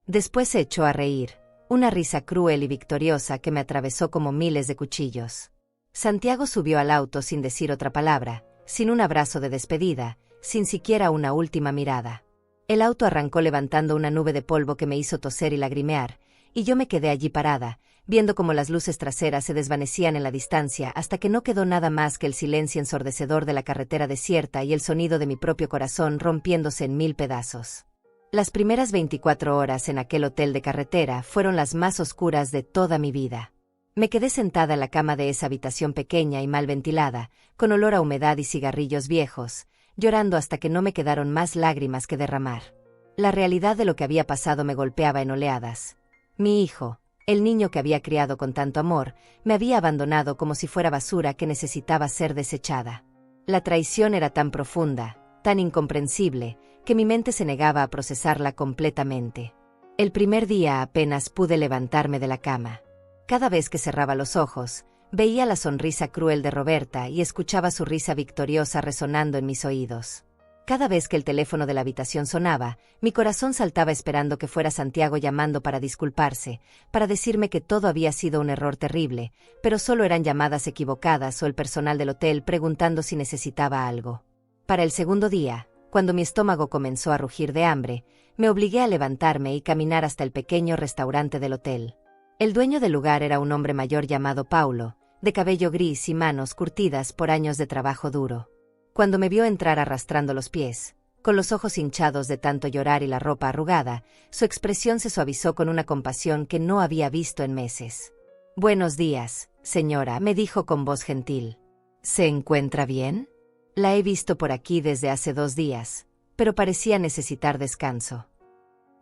Después se echó a reír. Una risa cruel y victoriosa que me atravesó como miles de cuchillos. Santiago subió al auto sin decir otra palabra, sin un abrazo de despedida, sin siquiera una última mirada. El auto arrancó levantando una nube de polvo que me hizo toser y lagrimear, y yo me quedé allí parada, viendo cómo las luces traseras se desvanecían en la distancia hasta que no quedó nada más que el silencio ensordecedor de la carretera desierta y el sonido de mi propio corazón rompiéndose en 1000 pedazos. Las primeras 24 horas en aquel hotel de carretera fueron las más oscuras de toda mi vida. Me quedé sentada en la cama de esa habitación pequeña y mal ventilada, con olor a humedad y cigarrillos viejos, llorando hasta que no me quedaron más lágrimas que derramar. La realidad de lo que había pasado me golpeaba en oleadas. Mi hijo, el niño que había criado con tanto amor, me había abandonado como si fuera basura que necesitaba ser desechada. La traición era tan profunda, tan incomprensible, que mi mente se negaba a procesarla completamente. El primer día apenas pude levantarme de la cama. Cada vez que cerraba los ojos, veía la sonrisa cruel de Roberta y escuchaba su risa victoriosa resonando en mis oídos. Cada vez que el teléfono de la habitación sonaba, mi corazón saltaba esperando que fuera Santiago llamando para disculparse, para decirme que todo había sido un error terrible, pero solo eran llamadas equivocadas o el personal del hotel preguntando si necesitaba algo. Para el segundo día, cuando mi estómago comenzó a rugir de hambre, me obligué a levantarme y caminar hasta el pequeño restaurante del hotel. El dueño del lugar era un hombre mayor llamado Paulo, de cabello gris y manos curtidas por años de trabajo duro. Cuando me vio entrar arrastrando los pies, con los ojos hinchados de tanto llorar y la ropa arrugada, su expresión se suavizó con una compasión que no había visto en meses. «Buenos días, señora», me dijo con voz gentil. «¿Se encuentra bien? La he visto por aquí desde hace 2 días, pero parecía necesitar descanso».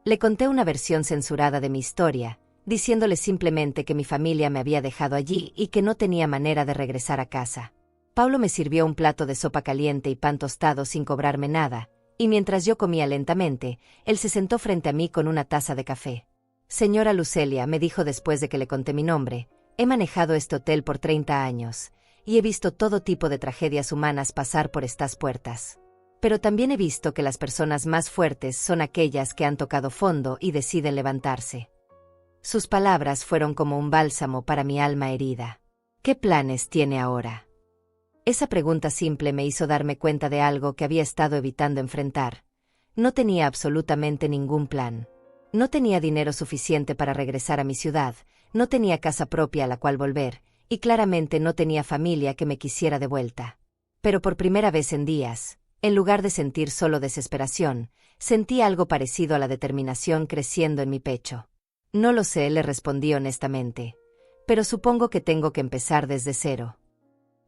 Le conté una versión censurada de mi historia, diciéndole simplemente que mi familia me había dejado allí y que no tenía manera de regresar a casa. Paulo me sirvió un plato de sopa caliente y pan tostado sin cobrarme nada, y mientras yo comía lentamente, él se sentó frente a mí con una taza de café. Señora Lucelia, me dijo después de que le conté mi nombre, he manejado este hotel por 30 años, y he visto todo tipo de tragedias humanas pasar por estas puertas. Pero también he visto que las personas más fuertes son aquellas que han tocado fondo y deciden levantarse. Sus palabras fueron como un bálsamo para mi alma herida. ¿Qué planes tiene ahora? Esa pregunta simple me hizo darme cuenta de algo que había estado evitando enfrentar. No tenía absolutamente ningún plan. No tenía dinero suficiente para regresar a mi ciudad, no tenía casa propia a la cual volver, y claramente no tenía familia que me quisiera de vuelta. Pero por primera vez en días, en lugar de sentir solo desesperación, sentí algo parecido a la determinación creciendo en mi pecho. No lo sé, le respondí honestamente. Pero supongo que tengo que empezar desde cero.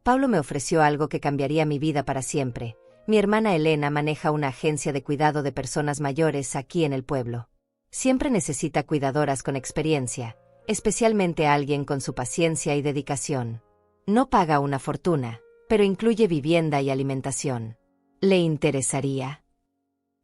Paulo me ofreció algo que cambiaría mi vida para siempre. Mi hermana Elena maneja una agencia de cuidado de personas mayores aquí en el pueblo. Siempre necesita cuidadoras con experiencia, especialmente a alguien con su paciencia y dedicación. No paga una fortuna, pero incluye vivienda y alimentación. ¿Le interesaría?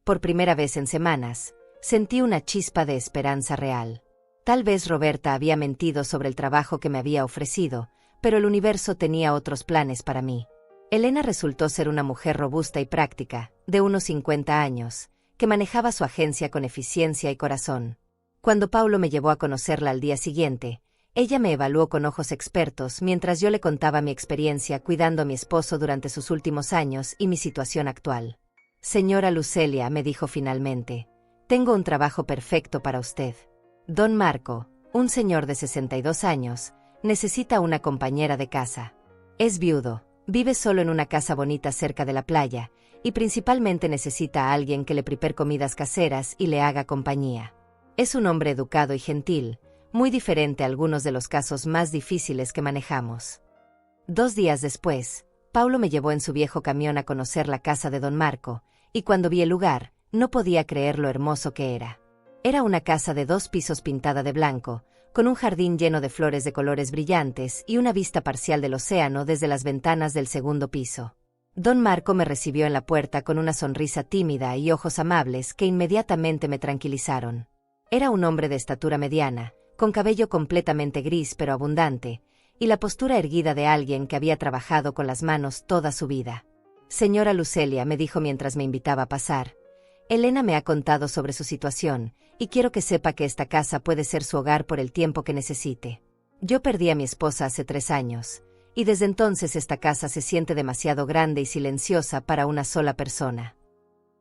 Por primera vez en semanas, sentí una chispa de esperanza real. Tal vez Roberta había mentido sobre el trabajo que me había ofrecido, pero el universo tenía otros planes para mí. Elena resultó ser una mujer robusta y práctica, de unos 50 años, que manejaba su agencia con eficiencia y corazón. Cuando Paulo me llevó a conocerla al día siguiente, ella me evaluó con ojos expertos mientras yo le contaba mi experiencia cuidando a mi esposo durante sus últimos años y mi situación actual. Señora Lucelia, me dijo finalmente, tengo un trabajo perfecto para usted. Don Marco, un señor de 62 años, necesita una compañera de casa. Es viudo, vive solo en una casa bonita cerca de la playa, y principalmente necesita a alguien que le prepare comidas caseras y le haga compañía. Es un hombre educado y gentil, muy diferente a algunos de los casos más difíciles que manejamos. 2 días después, Paulo me llevó en su viejo camión a conocer la casa de don Marco, y cuando vi el lugar, no podía creer lo hermoso que era. Era una casa de 2 pisos pintada de blanco, con un jardín lleno de flores de colores brillantes y una vista parcial del océano desde las ventanas del segundo piso. Don Marco me recibió en la puerta con una sonrisa tímida y ojos amables que inmediatamente me tranquilizaron. Era un hombre de estatura mediana, con cabello completamente gris pero abundante, y la postura erguida de alguien que había trabajado con las manos toda su vida. Señora Lucelia, me dijo mientras me invitaba a pasar, Elena me ha contado sobre su situación, y quiero que sepa que esta casa puede ser su hogar por el tiempo que necesite. Yo perdí a mi esposa hace 3 años, y desde entonces esta casa se siente demasiado grande y silenciosa para una sola persona.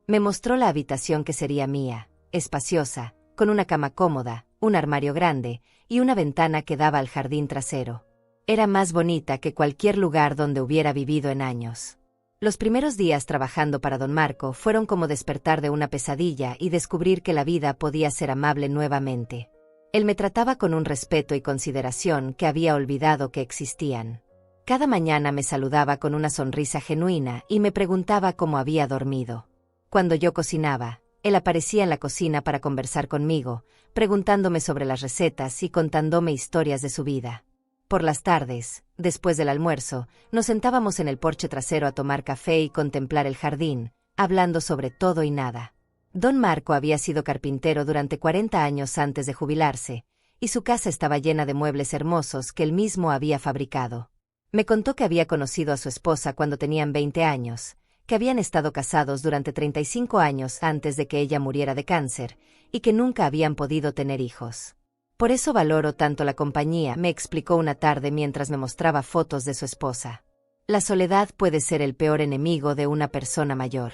Me mostró la habitación que sería mía, espaciosa, con una cama cómoda, un armario grande, y una ventana que daba al jardín trasero. Era más bonita que cualquier lugar donde hubiera vivido en años. Los primeros días trabajando para don Marco fueron como despertar de una pesadilla y descubrir que la vida podía ser amable nuevamente. Él me trataba con un respeto y consideración que había olvidado que existían. Cada mañana me saludaba con una sonrisa genuina y me preguntaba cómo había dormido. Cuando yo cocinaba, él aparecía en la cocina para conversar conmigo, preguntándome sobre las recetas y contándome historias de su vida. Por las tardes, después del almuerzo, nos sentábamos en el porche trasero a tomar café y contemplar el jardín, hablando sobre todo y nada. Don Marco había sido carpintero durante 40 años antes de jubilarse, y su casa estaba llena de muebles hermosos que él mismo había fabricado. Me contó que había conocido a su esposa cuando tenían 20 años, que habían estado casados durante 35 años antes de que ella muriera de cáncer, y que nunca habían podido tener hijos. Por eso valoro tanto la compañía, me explicó una tarde mientras me mostraba fotos de su esposa. La soledad puede ser el peor enemigo de una persona mayor.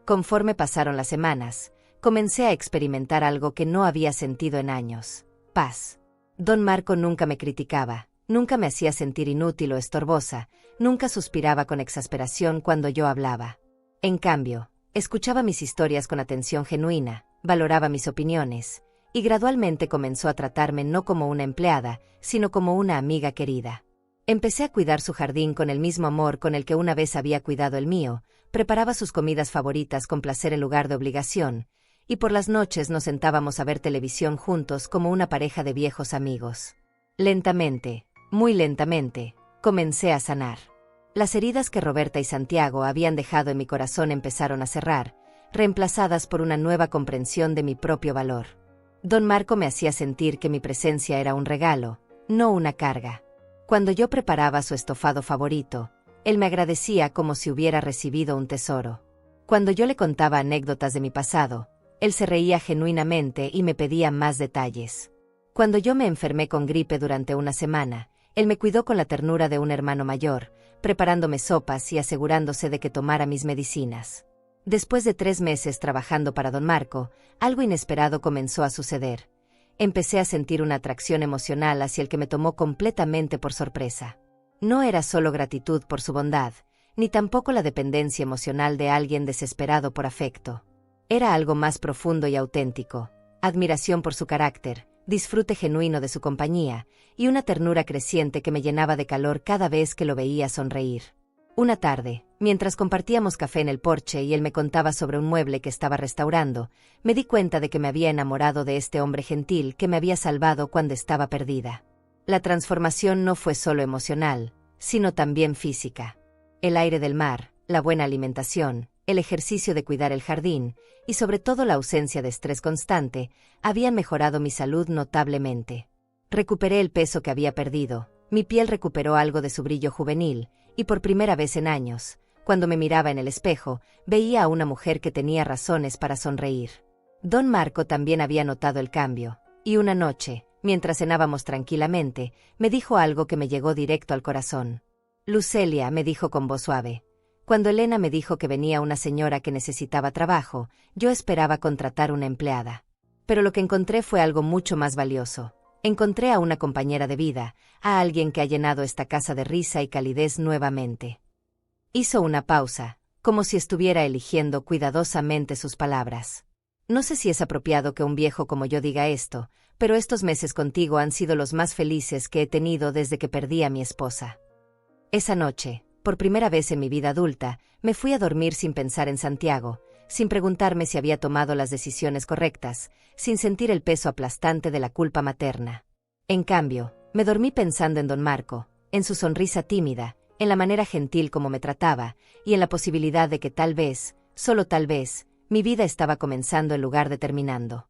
Conforme pasaron las semanas, comencé a experimentar algo que no había sentido en años: paz. Don Marco nunca me criticaba, nunca me hacía sentir inútil o estorbosa, nunca suspiraba con exasperación cuando yo hablaba. En cambio, escuchaba mis historias con atención genuina, valoraba mis opiniones, y gradualmente comenzó a tratarme no como una empleada, sino como una amiga querida. Empecé a cuidar su jardín con el mismo amor con el que una vez había cuidado el mío, preparaba sus comidas favoritas con placer en lugar de obligación, y por las noches nos sentábamos a ver televisión juntos como una pareja de viejos amigos. Lentamente, muy lentamente, comencé a sanar. Las heridas que Roberta y Santiago habían dejado en mi corazón empezaron a cerrar, reemplazadas por una nueva comprensión de mi propio valor. Don Marco me hacía sentir que mi presencia era un regalo, no una carga. Cuando yo preparaba su estofado favorito, él me agradecía como si hubiera recibido un tesoro. Cuando yo le contaba anécdotas de mi pasado, él se reía genuinamente y me pedía más detalles. Cuando yo me enfermé con gripe durante una semana, él me cuidó con la ternura de un hermano mayor, preparándome sopas y asegurándose de que tomara mis medicinas. Después de 3 meses trabajando para don Marco, algo inesperado comenzó a suceder. Empecé a sentir una atracción emocional hacia el que me tomó completamente por sorpresa. No era solo gratitud por su bondad, ni tampoco la dependencia emocional de alguien desesperado por afecto. Era algo más profundo y auténtico, admiración por su carácter, disfrute genuino de su compañía, y una ternura creciente que me llenaba de calor cada vez que lo veía sonreír. Una tarde, mientras compartíamos café en el porche y él me contaba sobre un mueble que estaba restaurando, me di cuenta de que me había enamorado de este hombre gentil que me había salvado cuando estaba perdida. La transformación no fue solo emocional, sino también física. El aire del mar, la buena alimentación, el ejercicio de cuidar el jardín, y sobre todo la ausencia de estrés constante, habían mejorado mi salud notablemente. Recuperé el peso que había perdido, mi piel recuperó algo de su brillo juvenil, y por primera vez en años, cuando me miraba en el espejo, veía a una mujer que tenía razones para sonreír. Don Marco también había notado el cambio, y una noche, mientras cenábamos tranquilamente, me dijo algo que me llegó directo al corazón. Lucelia, me dijo con voz suave. Cuando Elena me dijo que venía una señora que necesitaba trabajo, yo esperaba contratar una empleada. Pero lo que encontré fue algo mucho más valioso. Encontré a una compañera de vida, a alguien que ha llenado esta casa de risa y calidez nuevamente. Hizo una pausa, como si estuviera eligiendo cuidadosamente sus palabras. No sé si es apropiado que un viejo como yo diga esto, pero estos meses contigo han sido los más felices que he tenido desde que perdí a mi esposa. Esa noche, por primera vez en mi vida adulta, me fui a dormir sin pensar en Santiago, sin preguntarme si había tomado las decisiones correctas, sin sentir el peso aplastante de la culpa materna. En cambio, me dormí pensando en don Marco, en su sonrisa tímida, en la manera gentil como me trataba, y en la posibilidad de que tal vez, solo tal vez, mi vida estaba comenzando en lugar de terminando.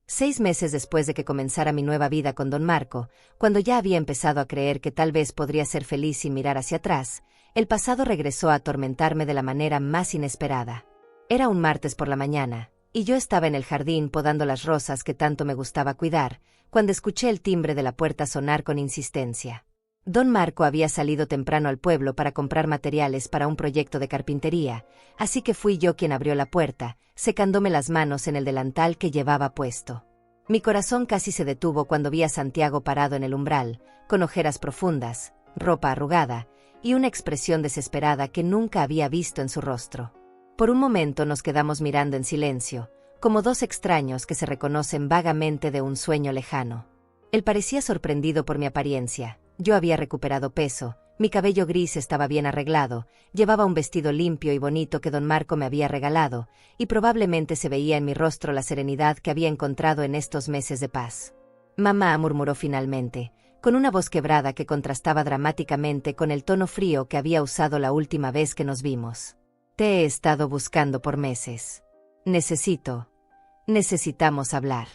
6 meses después de que comenzara mi nueva vida con don Marco, cuando ya había empezado a creer que tal vez podría ser feliz sin mirar hacia atrás, el pasado regresó a atormentarme de la manera más inesperada. Era un martes por la mañana, y yo estaba en el jardín podando las rosas que tanto me gustaba cuidar, cuando escuché el timbre de la puerta sonar con insistencia. Don Marco había salido temprano al pueblo para comprar materiales para un proyecto de carpintería, así que fui yo quien abrió la puerta, secándome las manos en el delantal que llevaba puesto. Mi corazón casi se detuvo cuando vi a Santiago parado en el umbral, con ojeras profundas, ropa arrugada, y una expresión desesperada que nunca había visto en su rostro. Por un momento nos quedamos mirando en silencio, como dos extraños que se reconocen vagamente de un sueño lejano. Él parecía sorprendido por mi apariencia. Yo había recuperado peso, mi cabello gris estaba bien arreglado, llevaba un vestido limpio y bonito que don Marco me había regalado, y probablemente se veía en mi rostro la serenidad que había encontrado en estos meses de paz. Mamá, murmuró finalmente, con una voz quebrada que contrastaba dramáticamente con el tono frío que había usado la última vez que nos vimos. Te he estado buscando por meses. Necesitamos hablar.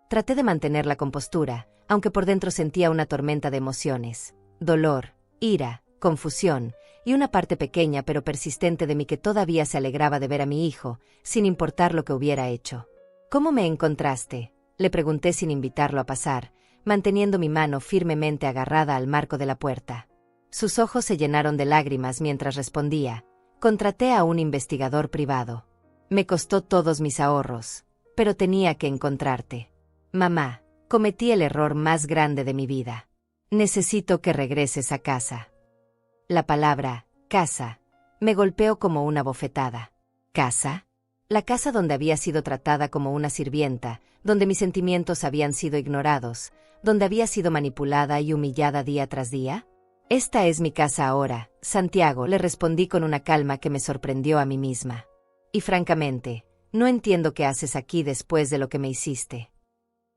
Traté de mantener la compostura, aunque por dentro sentía una tormenta de emociones, dolor, ira, confusión, y una parte pequeña pero persistente de mí que todavía se alegraba de ver a mi hijo, sin importar lo que hubiera hecho. ¿Cómo me encontraste?, le pregunté sin invitarlo a pasar, manteniendo mi mano firmemente agarrada al marco de la puerta. Sus ojos se llenaron de lágrimas mientras respondía: contraté a un investigador privado. Me costó todos mis ahorros, pero tenía que encontrarte. Mamá, cometí el error más grande de mi vida. Necesito que regreses a casa. La palabra, casa, me golpeó como una bofetada. ¿Casa? La casa donde había sido tratada como una sirvienta, donde mis sentimientos habían sido ignorados, donde había sido manipulada y humillada día tras día. Esta es mi casa ahora, Santiago, le respondí con una calma que me sorprendió a mí misma. Y francamente, No entiendo qué haces aquí después de lo que me hiciste.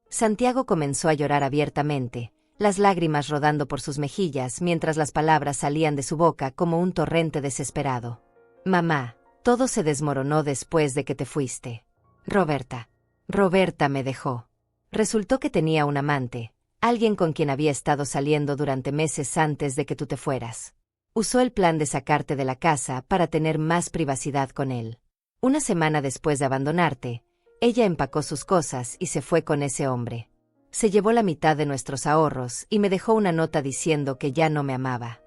Santiago comenzó a llorar abiertamente, las lágrimas rodando por sus mejillas mientras las palabras salían de su boca como un torrente desesperado. Mamá, todo se desmoronó después de que te fuiste. Roberta me dejó. Resultó que tenía un amante, alguien con quien había estado saliendo durante meses antes de que tú te fueras. Usó el plan de sacarte de la casa para tener más privacidad con él. Una semana después de abandonarte, ella empacó sus cosas y se fue con ese hombre. Se llevó la mitad de nuestros ahorros y me dejó una nota diciendo que ya no me amaba.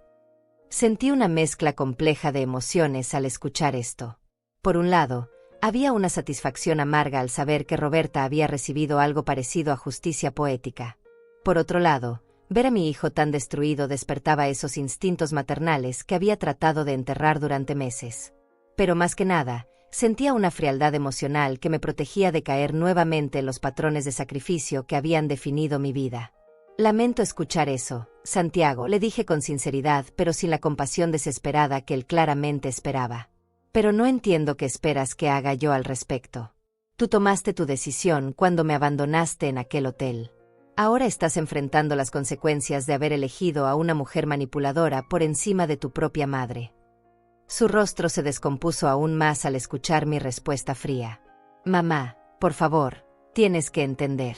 Sentí una mezcla compleja de emociones al escuchar esto. Por un lado, había una satisfacción amarga al saber que Roberta había recibido algo parecido a justicia poética. Por otro lado, ver a mi hijo tan destruido despertaba esos instintos maternales que había tratado de enterrar durante meses. Pero más que nada, sentía una frialdad emocional que me protegía de caer nuevamente en los patrones de sacrificio que habían definido mi vida. Lamento escuchar eso, Santiago, le dije con sinceridad pero sin la compasión desesperada que él claramente esperaba. Pero no entiendo qué esperas que haga yo al respecto. Tú tomaste tu decisión cuando me abandonaste en aquel hotel. Ahora estás enfrentando las consecuencias de haber elegido a una mujer manipuladora por encima de tu propia madre. Su rostro se descompuso aún más al escuchar mi respuesta fría. Mamá, por favor, tienes que entender.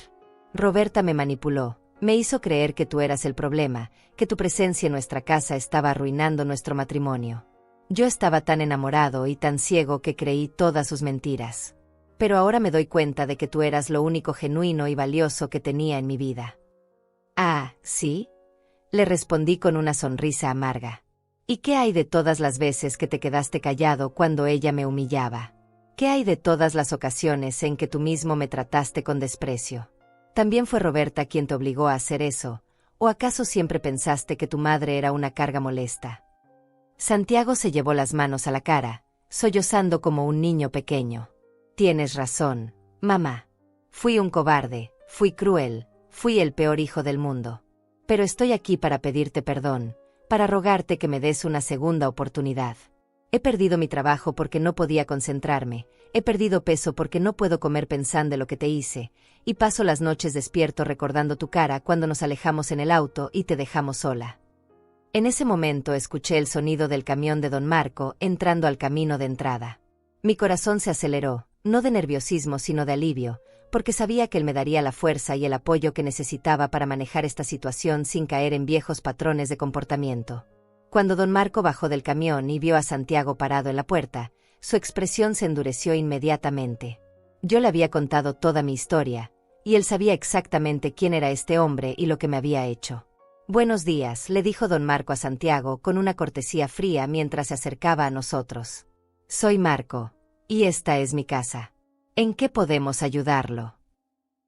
Roberta me manipuló, me hizo creer que tú eras el problema, que tu presencia en nuestra casa estaba arruinando nuestro matrimonio. Yo estaba tan enamorado y tan ciego que creí todas sus mentiras. Pero ahora me doy cuenta de que tú eras lo único genuino y valioso que tenía en mi vida. Ah, ¿sí? Le respondí con una sonrisa amarga. ¿Y qué hay de todas las veces que te quedaste callado cuando ella me humillaba? ¿Qué hay de todas las ocasiones en que tú mismo me trataste con desprecio? ¿También fue Roberta quien te obligó a hacer eso? ¿O acaso siempre pensaste que tu madre era una carga molesta? Santiago se llevó las manos a la cara, sollozando como un niño pequeño. Tienes razón, mamá. Fui un cobarde, fui cruel, fui el peor hijo del mundo. Pero estoy aquí para pedirte perdón, para rogarte que me des una segunda oportunidad. He perdido mi trabajo porque no podía concentrarme, he perdido peso porque no puedo comer pensando en lo que te hice, y paso las noches despierto recordando tu cara cuando nos alejamos en el auto y te dejamos sola. En ese momento escuché el sonido del camión de don Marco entrando al camino de entrada. Mi corazón se aceleró, no de nerviosismo sino de alivio, porque sabía que él me daría la fuerza y el apoyo que necesitaba para manejar esta situación sin caer en viejos patrones de comportamiento. Cuando don Marco bajó del camión y vio a Santiago parado en la puerta, su expresión se endureció inmediatamente. Yo le había contado toda mi historia, y él sabía exactamente quién era este hombre y lo que me había hecho. Buenos días, le dijo don Marco a Santiago con una cortesía fría mientras se acercaba a nosotros. Soy Marco, y esta es mi casa. ¿En qué podemos ayudarlo?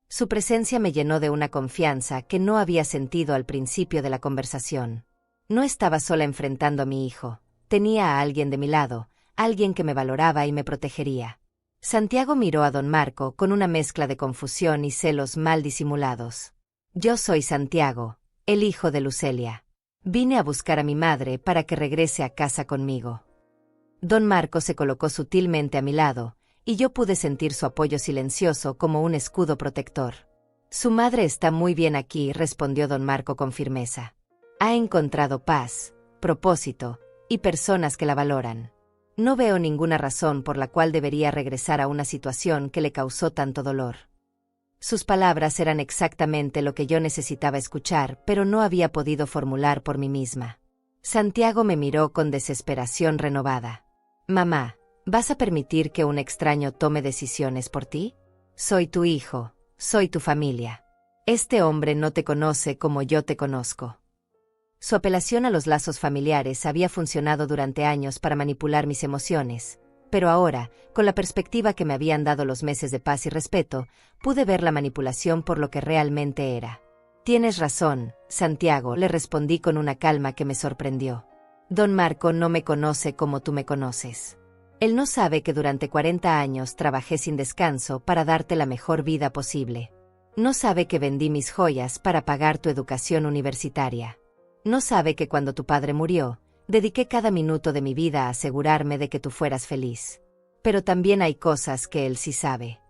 Su presencia me llenó de una confianza que no había sentido al principio de la conversación. No estaba sola enfrentando a mi hijo, tenía a alguien de mi lado, alguien que me valoraba y me protegería. Santiago miró a don Marco con una mezcla de confusión y celos mal disimulados. Yo soy Santiago, el hijo de Lucelia. Vine a buscar a mi madre para que regrese a casa conmigo. Don Marco se colocó sutilmente a mi lado, y yo pude sentir su apoyo silencioso como un escudo protector. Su madre está muy bien aquí, respondió don Marco con firmeza. Ha encontrado paz, propósito, y personas que la valoran. No veo ninguna razón por la cual debería regresar a una situación que le causó tanto dolor. Sus palabras eran exactamente lo que yo necesitaba escuchar, pero no había podido formular por mí misma. Santiago me miró con desesperación renovada. Mamá, ¿vas a permitir que un extraño tome decisiones por ti? Soy tu hijo, soy tu familia. Este hombre no te conoce como yo te conozco. Su apelación a los lazos familiares había funcionado durante años para manipular mis emociones, pero ahora, con la perspectiva que me habían dado los meses de paz y respeto, pude ver la manipulación por lo que realmente era. Tienes razón, Santiago, le respondí con una calma que me sorprendió. Don Marco no me conoce como tú me conoces. Él no sabe que durante 40 años trabajé sin descanso para darte la mejor vida posible. No sabe que vendí mis joyas para pagar tu educación universitaria. No sabe que cuando tu padre murió, dediqué cada minuto de mi vida a asegurarme de que tú fueras feliz. Pero también hay cosas que él sí sabe.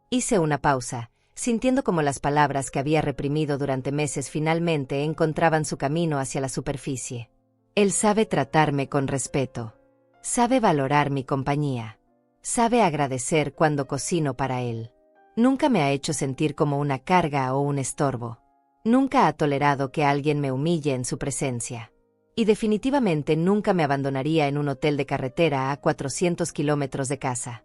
Hice una pausa, sintiendo como las palabras que había reprimido durante meses finalmente encontraban su camino hacia la superficie. Él sabe tratarme con respeto. Sabe valorar mi compañía. Sabe agradecer cuando cocino para él. Nunca me ha hecho sentir como una carga o un estorbo. Nunca ha tolerado que alguien me humille en su presencia. Y definitivamente nunca me abandonaría en un hotel de carretera a 400 kilómetros de casa.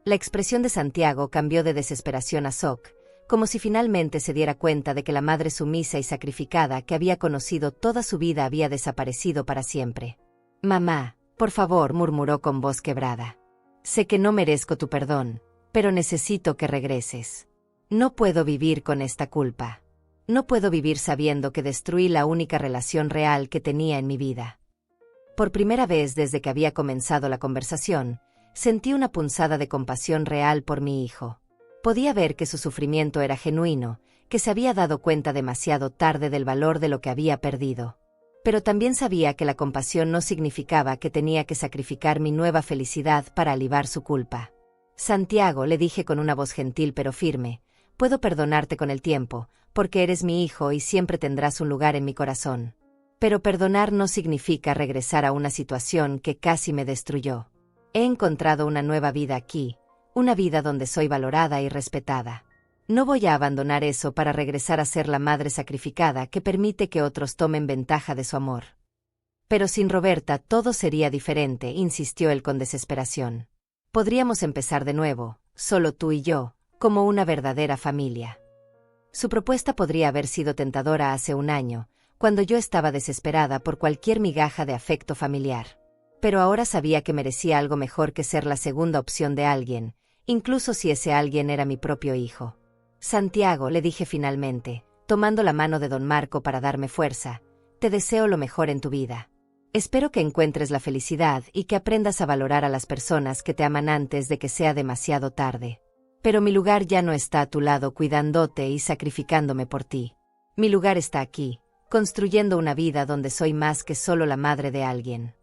La expresión de Santiago cambió de desesperación a shock, como si finalmente se diera cuenta de que la madre sumisa y sacrificada que había conocido toda su vida había desaparecido para siempre. «Mamá, por favor», murmuró con voz quebrada. «Sé que no merezco tu perdón, pero necesito que regreses. No puedo vivir con esta culpa. No puedo vivir sabiendo que destruí la única relación real que tenía en mi vida». Por primera vez desde que había comenzado la conversación, sentí una punzada de compasión real por mi hijo. Podía ver que su sufrimiento era genuino, que se había dado cuenta demasiado tarde del valor de lo que había perdido. Pero también sabía que la compasión no significaba que tenía que sacrificar mi nueva felicidad para aliviar su culpa. «Santiago», le dije con una voz gentil pero firme, «puedo perdonarte con el tiempo, porque eres mi hijo y siempre tendrás un lugar en mi corazón. Pero perdonar no significa regresar a una situación que casi me destruyó. He encontrado una nueva vida aquí, una vida donde soy valorada y respetada. No voy a abandonar eso para regresar a ser la madre sacrificada que permite que otros tomen ventaja de su amor». «Pero sin Roberta todo sería diferente», insistió él con desesperación. «Podríamos empezar de nuevo, solo tú y yo, como una verdadera familia». Su propuesta podría haber sido tentadora hace un año, cuando yo estaba desesperada por cualquier migaja de afecto familiar. Pero ahora sabía que merecía algo mejor que ser la segunda opción de alguien, incluso si ese alguien era mi propio hijo. «Santiago», le dije finalmente, tomando la mano de don Marco para darme fuerza, «te deseo lo mejor en tu vida. Espero que encuentres la felicidad y que aprendas a valorar a las personas que te aman antes de que sea demasiado tarde. Pero mi lugar ya no está a tu lado cuidándote y sacrificándome por ti. Mi lugar está aquí, construyendo una vida donde soy más que solo la madre de alguien».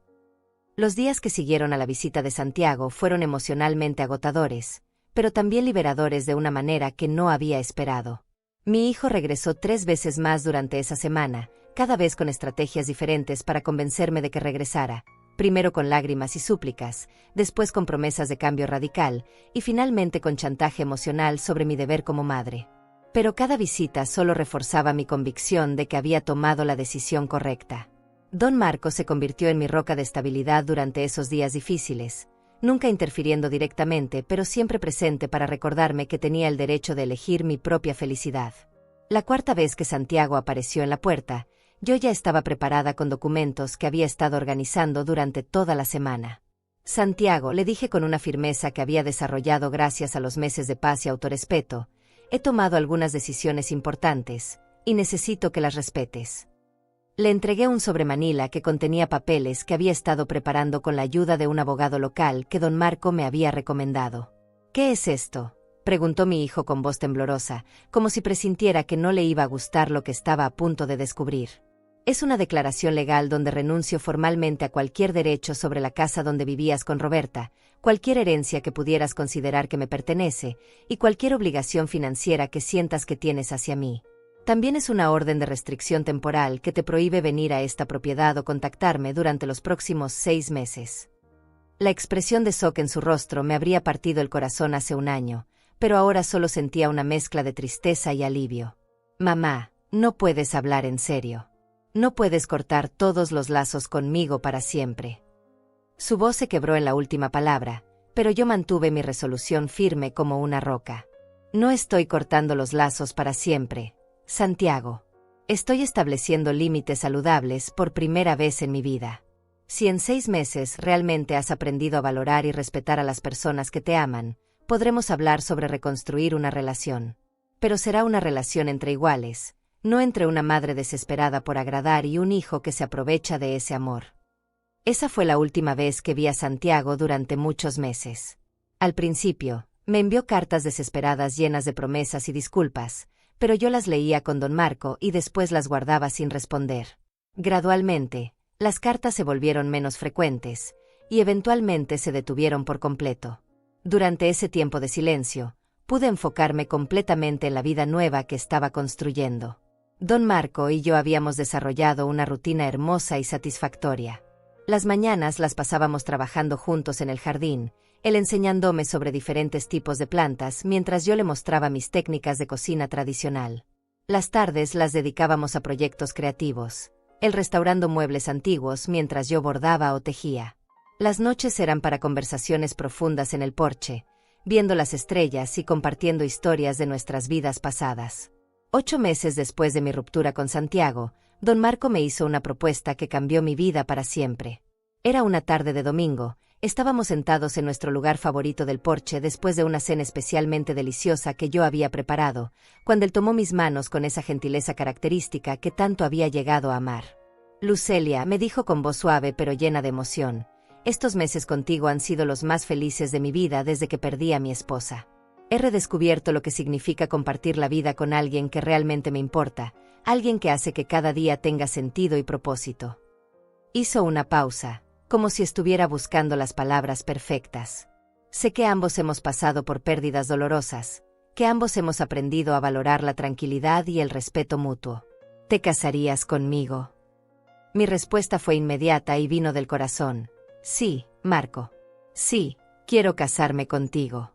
Los días que siguieron a la visita de Santiago fueron emocionalmente agotadores, pero también liberadores de una manera que no había esperado. Mi hijo regresó 3 veces más durante esa semana, cada vez con estrategias diferentes para convencerme de que regresara, primero con lágrimas y súplicas, después con promesas de cambio radical, y finalmente con chantaje emocional sobre mi deber como madre. Pero cada visita solo reforzaba mi convicción de que había tomado la decisión correcta. Don Marco se convirtió en mi roca de estabilidad durante esos días difíciles, nunca interfiriendo directamente, pero siempre presente para recordarme que tenía el derecho de elegir mi propia felicidad. La 4ª vez que Santiago apareció en la puerta, yo ya estaba preparada con documentos que había estado organizando durante toda la semana. «Santiago», le dije con una firmeza que había desarrollado gracias a los meses de paz y autorrespeto, «he tomado algunas decisiones importantes, y necesito que las respetes». Le entregué un sobremanila que contenía papeles que había estado preparando con la ayuda de un abogado local que don Marco me había recomendado. «¿Qué es esto?», preguntó mi hijo con voz temblorosa, como si presintiera que no le iba a gustar lo que estaba a punto de descubrir. «Es una declaración legal donde renuncio formalmente a cualquier derecho sobre la casa donde vivías con Roberta, cualquier herencia que pudieras considerar que me pertenece, y cualquier obligación financiera que sientas que tienes hacia mí. También es una orden de restricción temporal que te prohíbe venir a esta propiedad o contactarme durante los próximos 6 meses». La expresión de shock en su rostro me habría partido el corazón hace un año, pero ahora solo sentía una mezcla de tristeza y alivio. «Mamá, no puedes hablar en serio. No puedes cortar todos los lazos conmigo para siempre». Su voz se quebró en la última palabra, pero yo mantuve mi resolución firme como una roca. «No estoy cortando los lazos para siempre, Santiago. Estoy estableciendo límites saludables por primera vez en mi vida. Si en 6 meses realmente has aprendido a valorar y respetar a las personas que te aman, podremos hablar sobre reconstruir una relación. Pero será una relación entre iguales, no entre una madre desesperada por agradar y un hijo que se aprovecha de ese amor». Esa fue la última vez que vi a Santiago durante muchos meses. Al principio, me envió cartas desesperadas llenas de promesas y disculpas, pero yo las leía con don Marco y después las guardaba sin responder. Gradualmente, las cartas se volvieron menos frecuentes, y eventualmente se detuvieron por completo. Durante ese tiempo de silencio, pude enfocarme completamente en la vida nueva que estaba construyendo. Don Marco y yo habíamos desarrollado una rutina hermosa y satisfactoria. Las mañanas las pasábamos trabajando juntos en el jardín, él enseñándome sobre diferentes tipos de plantas mientras yo le mostraba mis técnicas de cocina tradicional. Las tardes las dedicábamos a proyectos creativos, él restaurando muebles antiguos mientras yo bordaba o tejía. Las noches eran para conversaciones profundas en el porche, viendo las estrellas y compartiendo historias de nuestras vidas pasadas. 8 meses después de mi ruptura con Santiago, Don Marco me hizo una propuesta que cambió mi vida para siempre. Era una tarde de domingo, estábamos sentados en nuestro lugar favorito del porche después de una cena especialmente deliciosa que yo había preparado, cuando él tomó mis manos con esa gentileza característica que tanto había llegado a amar. Lucelia, me dijo con voz suave pero llena de emoción, estos meses contigo han sido los más felices de mi vida desde que perdí a mi esposa. He redescubierto lo que significa compartir la vida con alguien que realmente me importa, alguien que hace que cada día tenga sentido y propósito. Hizo una pausa, como si estuviera buscando las palabras perfectas. Sé que ambos hemos pasado por pérdidas dolorosas, que ambos hemos aprendido a valorar la tranquilidad y el respeto mutuo. ¿Te casarías conmigo? Mi respuesta fue inmediata y vino del corazón. Sí, Marco. Sí, quiero casarme contigo.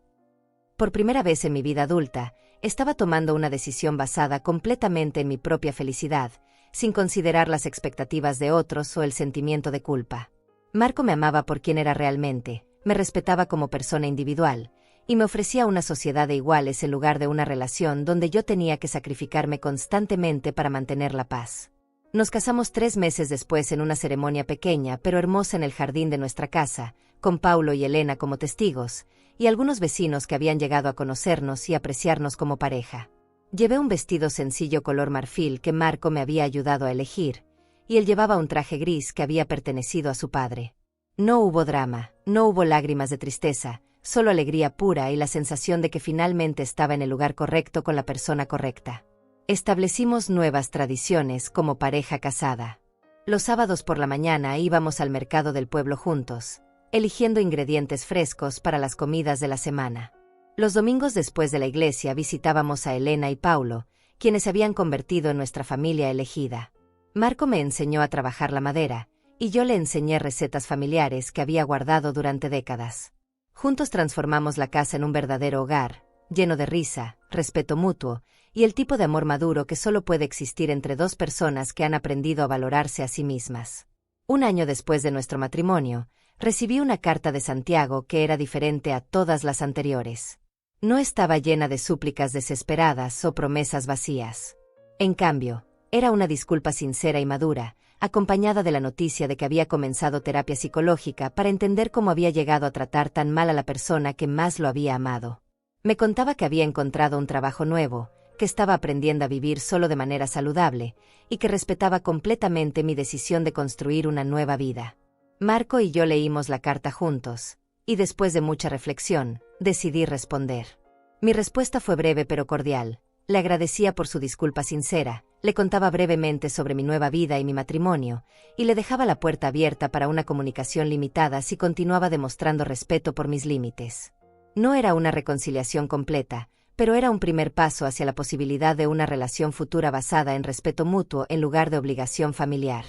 Por primera vez en mi vida adulta, estaba tomando una decisión basada completamente en mi propia felicidad, sin considerar las expectativas de otros o el sentimiento de culpa. Marco me amaba por quien era realmente, me respetaba como persona individual, y me ofrecía una sociedad de iguales en lugar de una relación donde yo tenía que sacrificarme constantemente para mantener la paz. Nos casamos 3 meses después en una ceremonia pequeña pero hermosa en el jardín de nuestra casa, con Paulo y Elena como testigos, y algunos vecinos que habían llegado a conocernos y apreciarnos como pareja. Llevé un vestido sencillo color marfil que Marco me había ayudado a elegir, y él llevaba un traje gris que había pertenecido a su padre. No hubo drama, no hubo lágrimas de tristeza, solo alegría pura y la sensación de que finalmente estaba en el lugar correcto con la persona correcta. Establecimos nuevas tradiciones como pareja casada. Los sábados por la mañana íbamos al mercado del pueblo juntos, eligiendo ingredientes frescos para las comidas de la semana. Los domingos después de la iglesia visitábamos a Elena y Paulo, quienes se habían convertido en nuestra familia elegida. Marco me enseñó a trabajar la madera, y yo le enseñé recetas familiares que había guardado durante décadas. Juntos transformamos la casa en un verdadero hogar, lleno de risa, respeto mutuo, y el tipo de amor maduro que solo puede existir entre 2 personas que han aprendido a valorarse a sí mismas. 1 año después de nuestro matrimonio, recibí una carta de Santiago que era diferente a todas las anteriores. No estaba llena de súplicas desesperadas o promesas vacías. En cambio, era una disculpa sincera y madura, acompañada de la noticia de que había comenzado terapia psicológica para entender cómo había llegado a tratar tan mal a la persona que más lo había amado. Me contaba que había encontrado un trabajo nuevo, que estaba aprendiendo a vivir solo de manera saludable, y que respetaba completamente mi decisión de construir una nueva vida. Marco y yo leímos la carta juntos, y después de mucha reflexión, decidí responder. Mi respuesta fue breve pero cordial. Le agradecía por su disculpa sincera, le contaba brevemente sobre mi nueva vida y mi matrimonio, y le dejaba la puerta abierta para una comunicación limitada si continuaba demostrando respeto por mis límites. No era una reconciliación completa, pero era un primer paso hacia la posibilidad de una relación futura basada en respeto mutuo en lugar de obligación familiar.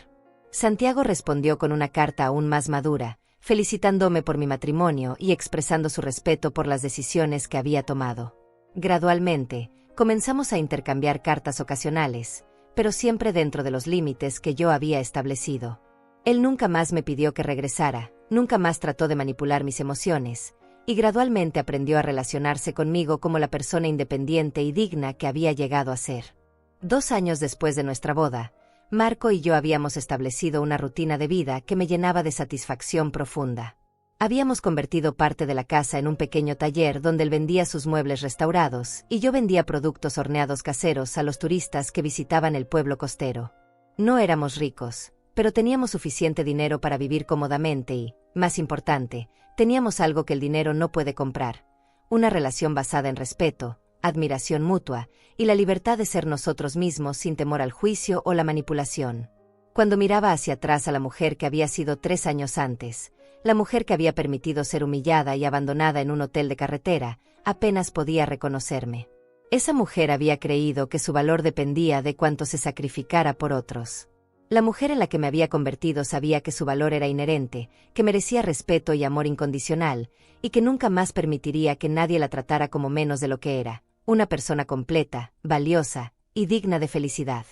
Santiago respondió con una carta aún más madura, felicitándome por mi matrimonio y expresando su respeto por las decisiones que había tomado. Gradualmente, comenzamos a intercambiar cartas ocasionales, pero siempre dentro de los límites que yo había establecido. Él nunca más me pidió que regresara, nunca más trató de manipular mis emociones, y gradualmente aprendió a relacionarse conmigo como la persona independiente y digna que había llegado a ser. 2 años después de nuestra boda, Marco y yo habíamos establecido una rutina de vida que me llenaba de satisfacción profunda. Habíamos convertido parte de la casa en un pequeño taller donde él vendía sus muebles restaurados y yo vendía productos horneados caseros a los turistas que visitaban el pueblo costero. No éramos ricos, pero teníamos suficiente dinero para vivir cómodamente y, más importante, teníamos algo que el dinero no puede comprar: una relación basada en respeto, admiración mutua y la libertad de ser nosotros mismos sin temor al juicio o la manipulación. Cuando miraba hacia atrás a la mujer que había sido 3 años antes, la mujer que había permitido ser humillada y abandonada en un hotel de carretera, apenas podía reconocerme. Esa mujer había creído que su valor dependía de cuánto se sacrificara por otros. La mujer en la que me había convertido sabía que su valor era inherente, que merecía respeto y amor incondicional, y que nunca más permitiría que nadie la tratara como menos de lo que era, una persona completa, valiosa y digna de felicidad.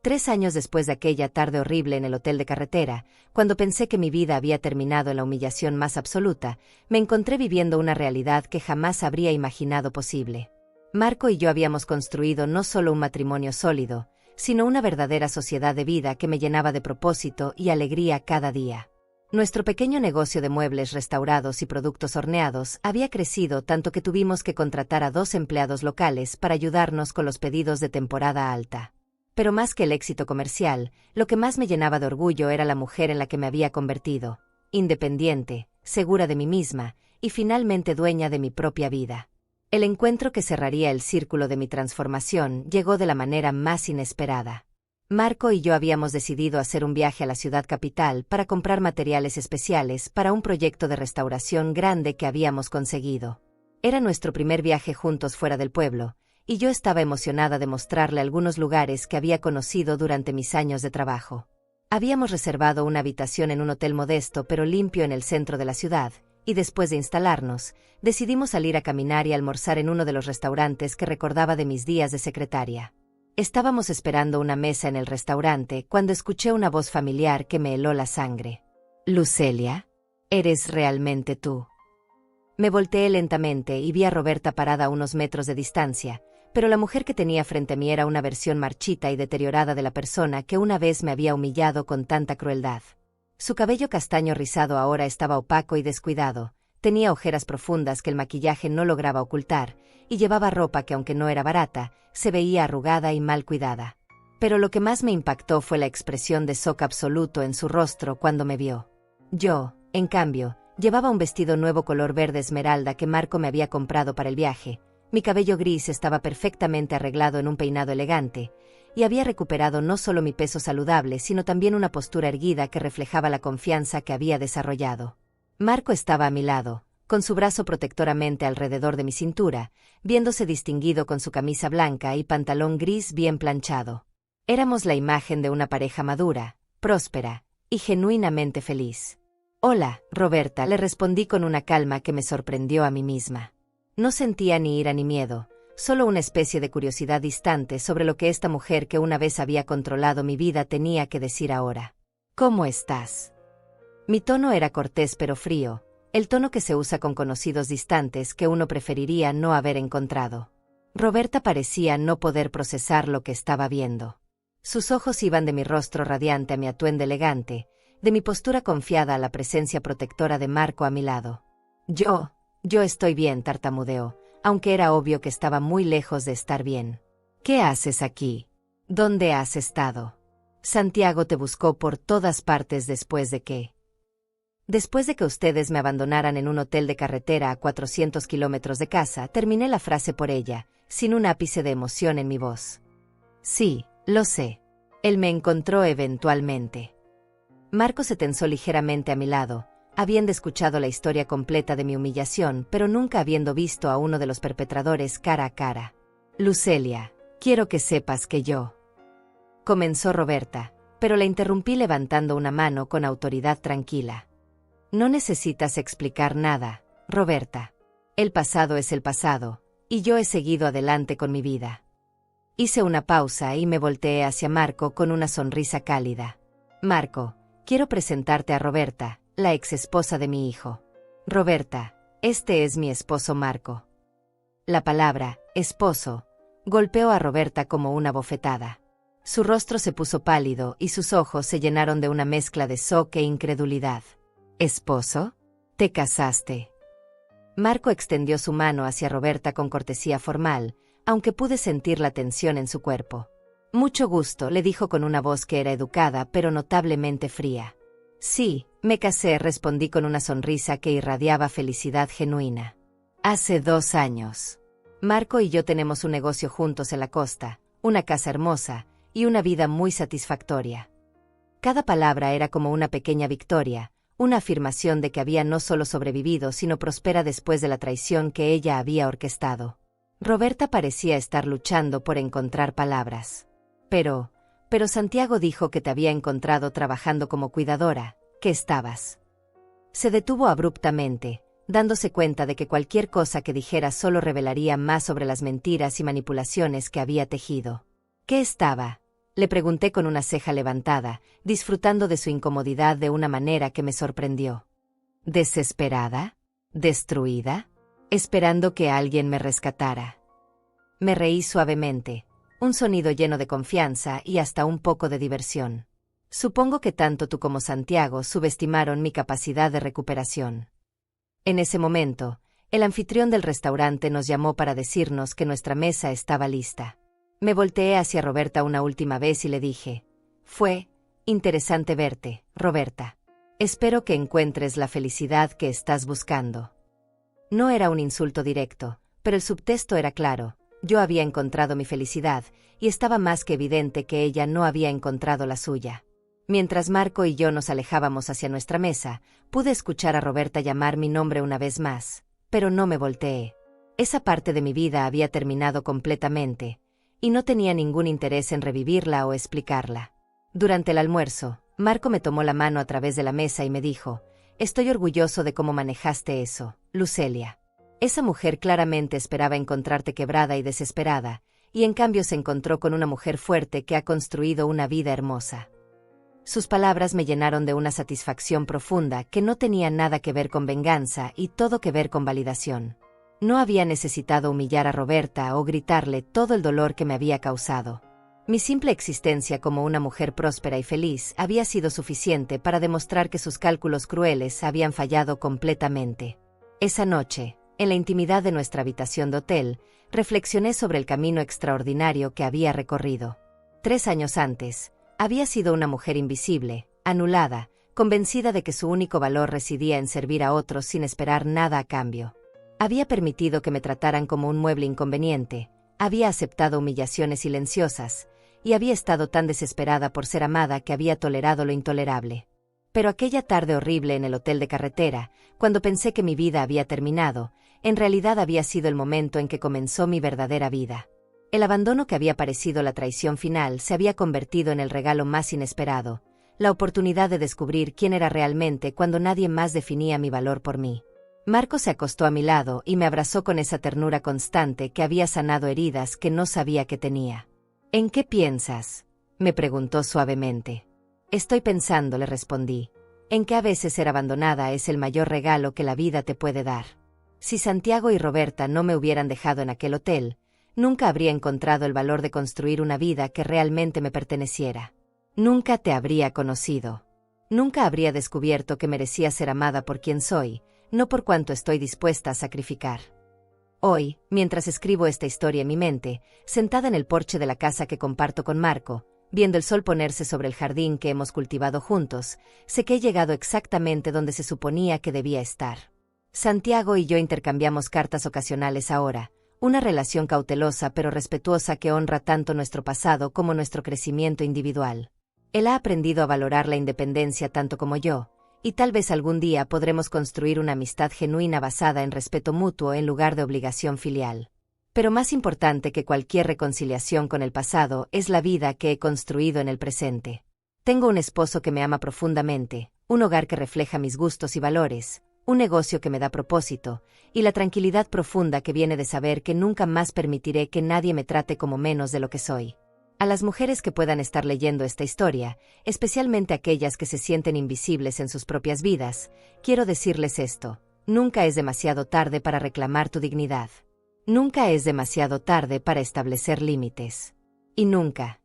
3 años después de aquella tarde horrible en el hotel de carretera, cuando pensé que mi vida había terminado en la humillación más absoluta, me encontré viviendo una realidad que jamás habría imaginado posible. Marco y yo habíamos construido no solo un matrimonio sólido, sino una verdadera sociedad de vida que me llenaba de propósito y alegría cada día. Nuestro pequeño negocio de muebles restaurados y productos horneados había crecido tanto que tuvimos que contratar a 2 empleados locales para ayudarnos con los pedidos de temporada alta. Pero más que el éxito comercial, lo que más me llenaba de orgullo era la mujer en la que me había convertido, independiente, segura de mí misma y finalmente dueña de mi propia vida. El encuentro que cerraría el círculo de mi transformación llegó de la manera más inesperada. Marco y yo habíamos decidido hacer un viaje a la ciudad capital para comprar materiales especiales para un proyecto de restauración grande que habíamos conseguido. Era nuestro primer viaje juntos fuera del pueblo, y yo estaba emocionada de mostrarle algunos lugares que había conocido durante mis años de trabajo. Habíamos reservado una habitación en un hotel modesto pero limpio en el centro de la ciudad, y después de instalarnos, decidimos salir a caminar y almorzar en uno de los restaurantes que recordaba de mis días de secretaria. Estábamos esperando una mesa en el restaurante cuando escuché una voz familiar que me heló la sangre. «Lucelia, ¿eres realmente tú?». Me volteé lentamente y vi a Roberta parada a unos metros de distancia, pero la mujer que tenía frente a mí era una versión marchita y deteriorada de la persona que una vez me había humillado con tanta crueldad. Su cabello castaño rizado ahora estaba opaco y descuidado, tenía ojeras profundas que el maquillaje no lograba ocultar, y llevaba ropa que aunque no era barata, se veía arrugada y mal cuidada. Pero lo que más me impactó fue la expresión de shock absoluto en su rostro cuando me vio. Yo, en cambio, llevaba un vestido nuevo color verde esmeralda que Marco me había comprado para el viaje, mi cabello gris estaba perfectamente arreglado en un peinado elegante, y había recuperado no solo mi peso saludable sino también una postura erguida que reflejaba la confianza que había desarrollado. Marco estaba a mi lado, con su brazo protectoramente alrededor de mi cintura, viéndose distinguido con su camisa blanca y pantalón gris bien planchado. Éramos la imagen de una pareja madura, próspera y genuinamente feliz. «Hola, Roberta», le respondí con una calma que me sorprendió a mí misma. No sentía ni ira ni miedo, solo una especie de curiosidad distante sobre lo que esta mujer que una vez había controlado mi vida tenía que decir ahora. «¿Cómo estás?». Mi tono era cortés pero frío, el tono que se usa con conocidos distantes que uno preferiría no haber encontrado. Roberta parecía no poder procesar lo que estaba viendo. Sus ojos iban de mi rostro radiante a mi atuendo elegante, de mi postura confiada a la presencia protectora de Marco a mi lado. Yo estoy bien», tartamudeó, aunque era obvio que estaba muy lejos de estar bien. «¿Qué haces aquí? ¿Dónde has estado? Santiago te buscó por todas partes después de que ustedes me abandonaran en un hotel de carretera a 400 kilómetros de casa», terminé la frase por ella, sin un ápice de emoción en mi voz. «Sí, lo sé. Él me encontró eventualmente». Marco se tensó ligeramente a mi lado, habiendo escuchado la historia completa de mi humillación, pero nunca habiendo visto a uno de los perpetradores cara a cara. «Lucelia, quiero que sepas que yo…», comenzó Roberta, pero la interrumpí levantando una mano con autoridad tranquila. «No necesitas explicar nada, Roberta. El pasado es el pasado, y yo he seguido adelante con mi vida». Hice una pausa y me volteé hacia Marco con una sonrisa cálida. «Marco, quiero presentarte a Roberta, la exesposa de mi hijo. Roberta, este es mi esposo Marco». La palabra «esposo» golpeó a Roberta como una bofetada. Su rostro se puso pálido y sus ojos se llenaron de una mezcla de shock e incredulidad. «¿Esposo? ¿Te casaste?». Marco extendió su mano hacia Roberta con cortesía formal, aunque pude sentir la tensión en su cuerpo. «Mucho gusto», le dijo con una voz que era educada pero notablemente fría. «Sí, me casé», respondí con una sonrisa que irradiaba felicidad genuina. «Hace 2 años. Marco y yo tenemos un negocio juntos en la costa, una casa hermosa y una vida muy satisfactoria». Cada palabra era como una pequeña victoria, una afirmación de que había no solo sobrevivido sino prospera después de la traición que ella había orquestado. Roberta parecía estar luchando por encontrar palabras. Pero Santiago dijo que te había encontrado trabajando como cuidadora, que estabas. Se detuvo abruptamente, dándose cuenta de que cualquier cosa que dijera solo revelaría más sobre las mentiras y manipulaciones que había tejido. ¿Qué estaba? Le pregunté con una ceja levantada, disfrutando de su incomodidad de una manera que me sorprendió. ¿Desesperada? ¿Destruida? Esperando que alguien me rescatara. Me reí suavemente, un sonido lleno de confianza y hasta un poco de diversión. Supongo que tanto tú como Santiago subestimaron mi capacidad de recuperación. En ese momento, el anfitrión del restaurante nos llamó para decirnos que nuestra mesa estaba lista. Me volteé hacia Roberta una última vez y le dije: «Fue interesante verte, Roberta. Espero que encuentres la felicidad que estás buscando». No era un insulto directo, pero el subtexto era claro. Yo había encontrado mi felicidad, y estaba más que evidente que ella no había encontrado la suya. Mientras Marco y yo nos alejábamos hacia nuestra mesa, pude escuchar a Roberta llamar mi nombre una vez más, pero no me volteé. Esa parte de mi vida había terminado completamente, y no tenía ningún interés en revivirla o explicarla. Durante el almuerzo, Marco me tomó la mano a través de la mesa y me dijo: «Estoy orgulloso de cómo manejaste eso, Lucelia. Esa mujer claramente esperaba encontrarte quebrada y desesperada, y en cambio se encontró con una mujer fuerte que ha construido una vida hermosa». Sus palabras me llenaron de una satisfacción profunda que no tenía nada que ver con venganza y todo que ver con validación. No había necesitado humillar a Roberta o gritarle todo el dolor que me había causado. Mi simple existencia como una mujer próspera y feliz había sido suficiente para demostrar que sus cálculos crueles habían fallado completamente. Esa noche, en la intimidad de nuestra habitación de hotel, reflexioné sobre el camino extraordinario que había recorrido. 3 años antes, había sido una mujer invisible, anulada, convencida de que su único valor residía en servir a otros sin esperar nada a cambio. Había permitido que me trataran como un mueble inconveniente, había aceptado humillaciones silenciosas, y había estado tan desesperada por ser amada que había tolerado lo intolerable. Pero aquella tarde horrible en el hotel de carretera, cuando pensé que mi vida había terminado, en realidad había sido el momento en que comenzó mi verdadera vida. El abandono que había parecido la traición final se había convertido en el regalo más inesperado, la oportunidad de descubrir quién era realmente cuando nadie más definía mi valor por mí. Marco se acostó a mi lado y me abrazó con esa ternura constante que había sanado heridas que no sabía que tenía. «¿En qué piensas?», me preguntó suavemente. «Estoy pensando», le respondí, «en que a veces ser abandonada es el mayor regalo que la vida te puede dar. Si Santiago y Roberta no me hubieran dejado en aquel hotel, nunca habría encontrado el valor de construir una vida que realmente me perteneciera. Nunca te habría conocido. Nunca habría descubierto que merecía ser amada por quien soy, no por cuanto estoy dispuesta a sacrificar». Hoy, mientras escribo esta historia en mi mente, sentada en el porche de la casa que comparto con Marco, viendo el sol ponerse sobre el jardín que hemos cultivado juntos, sé que he llegado exactamente donde se suponía que debía estar. Santiago y yo intercambiamos cartas ocasionales ahora, una relación cautelosa pero respetuosa que honra tanto nuestro pasado como nuestro crecimiento individual. Él ha aprendido a valorar la independencia tanto como yo, y tal vez algún día podremos construir una amistad genuina basada en respeto mutuo en lugar de obligación filial. Pero más importante que cualquier reconciliación con el pasado es la vida que he construido en el presente. Tengo un esposo que me ama profundamente, un hogar que refleja mis gustos y valores, un negocio que me da propósito, y la tranquilidad profunda que viene de saber que nunca más permitiré que nadie me trate como menos de lo que soy. A las mujeres que puedan estar leyendo esta historia, especialmente aquellas que se sienten invisibles en sus propias vidas, quiero decirles esto: nunca es demasiado tarde para reclamar tu dignidad. Nunca es demasiado tarde para establecer límites. Y nunca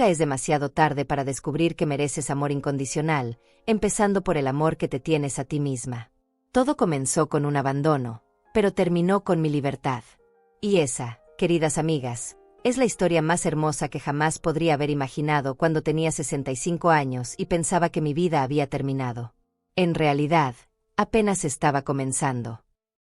es demasiado tarde para descubrir que mereces amor incondicional, empezando por el amor que te tienes a ti misma. Todo comenzó con un abandono, pero terminó con mi libertad. Y esa, queridas amigas, es la historia más hermosa que jamás podría haber imaginado cuando tenía 65 años y pensaba que mi vida había terminado. En realidad, apenas estaba comenzando.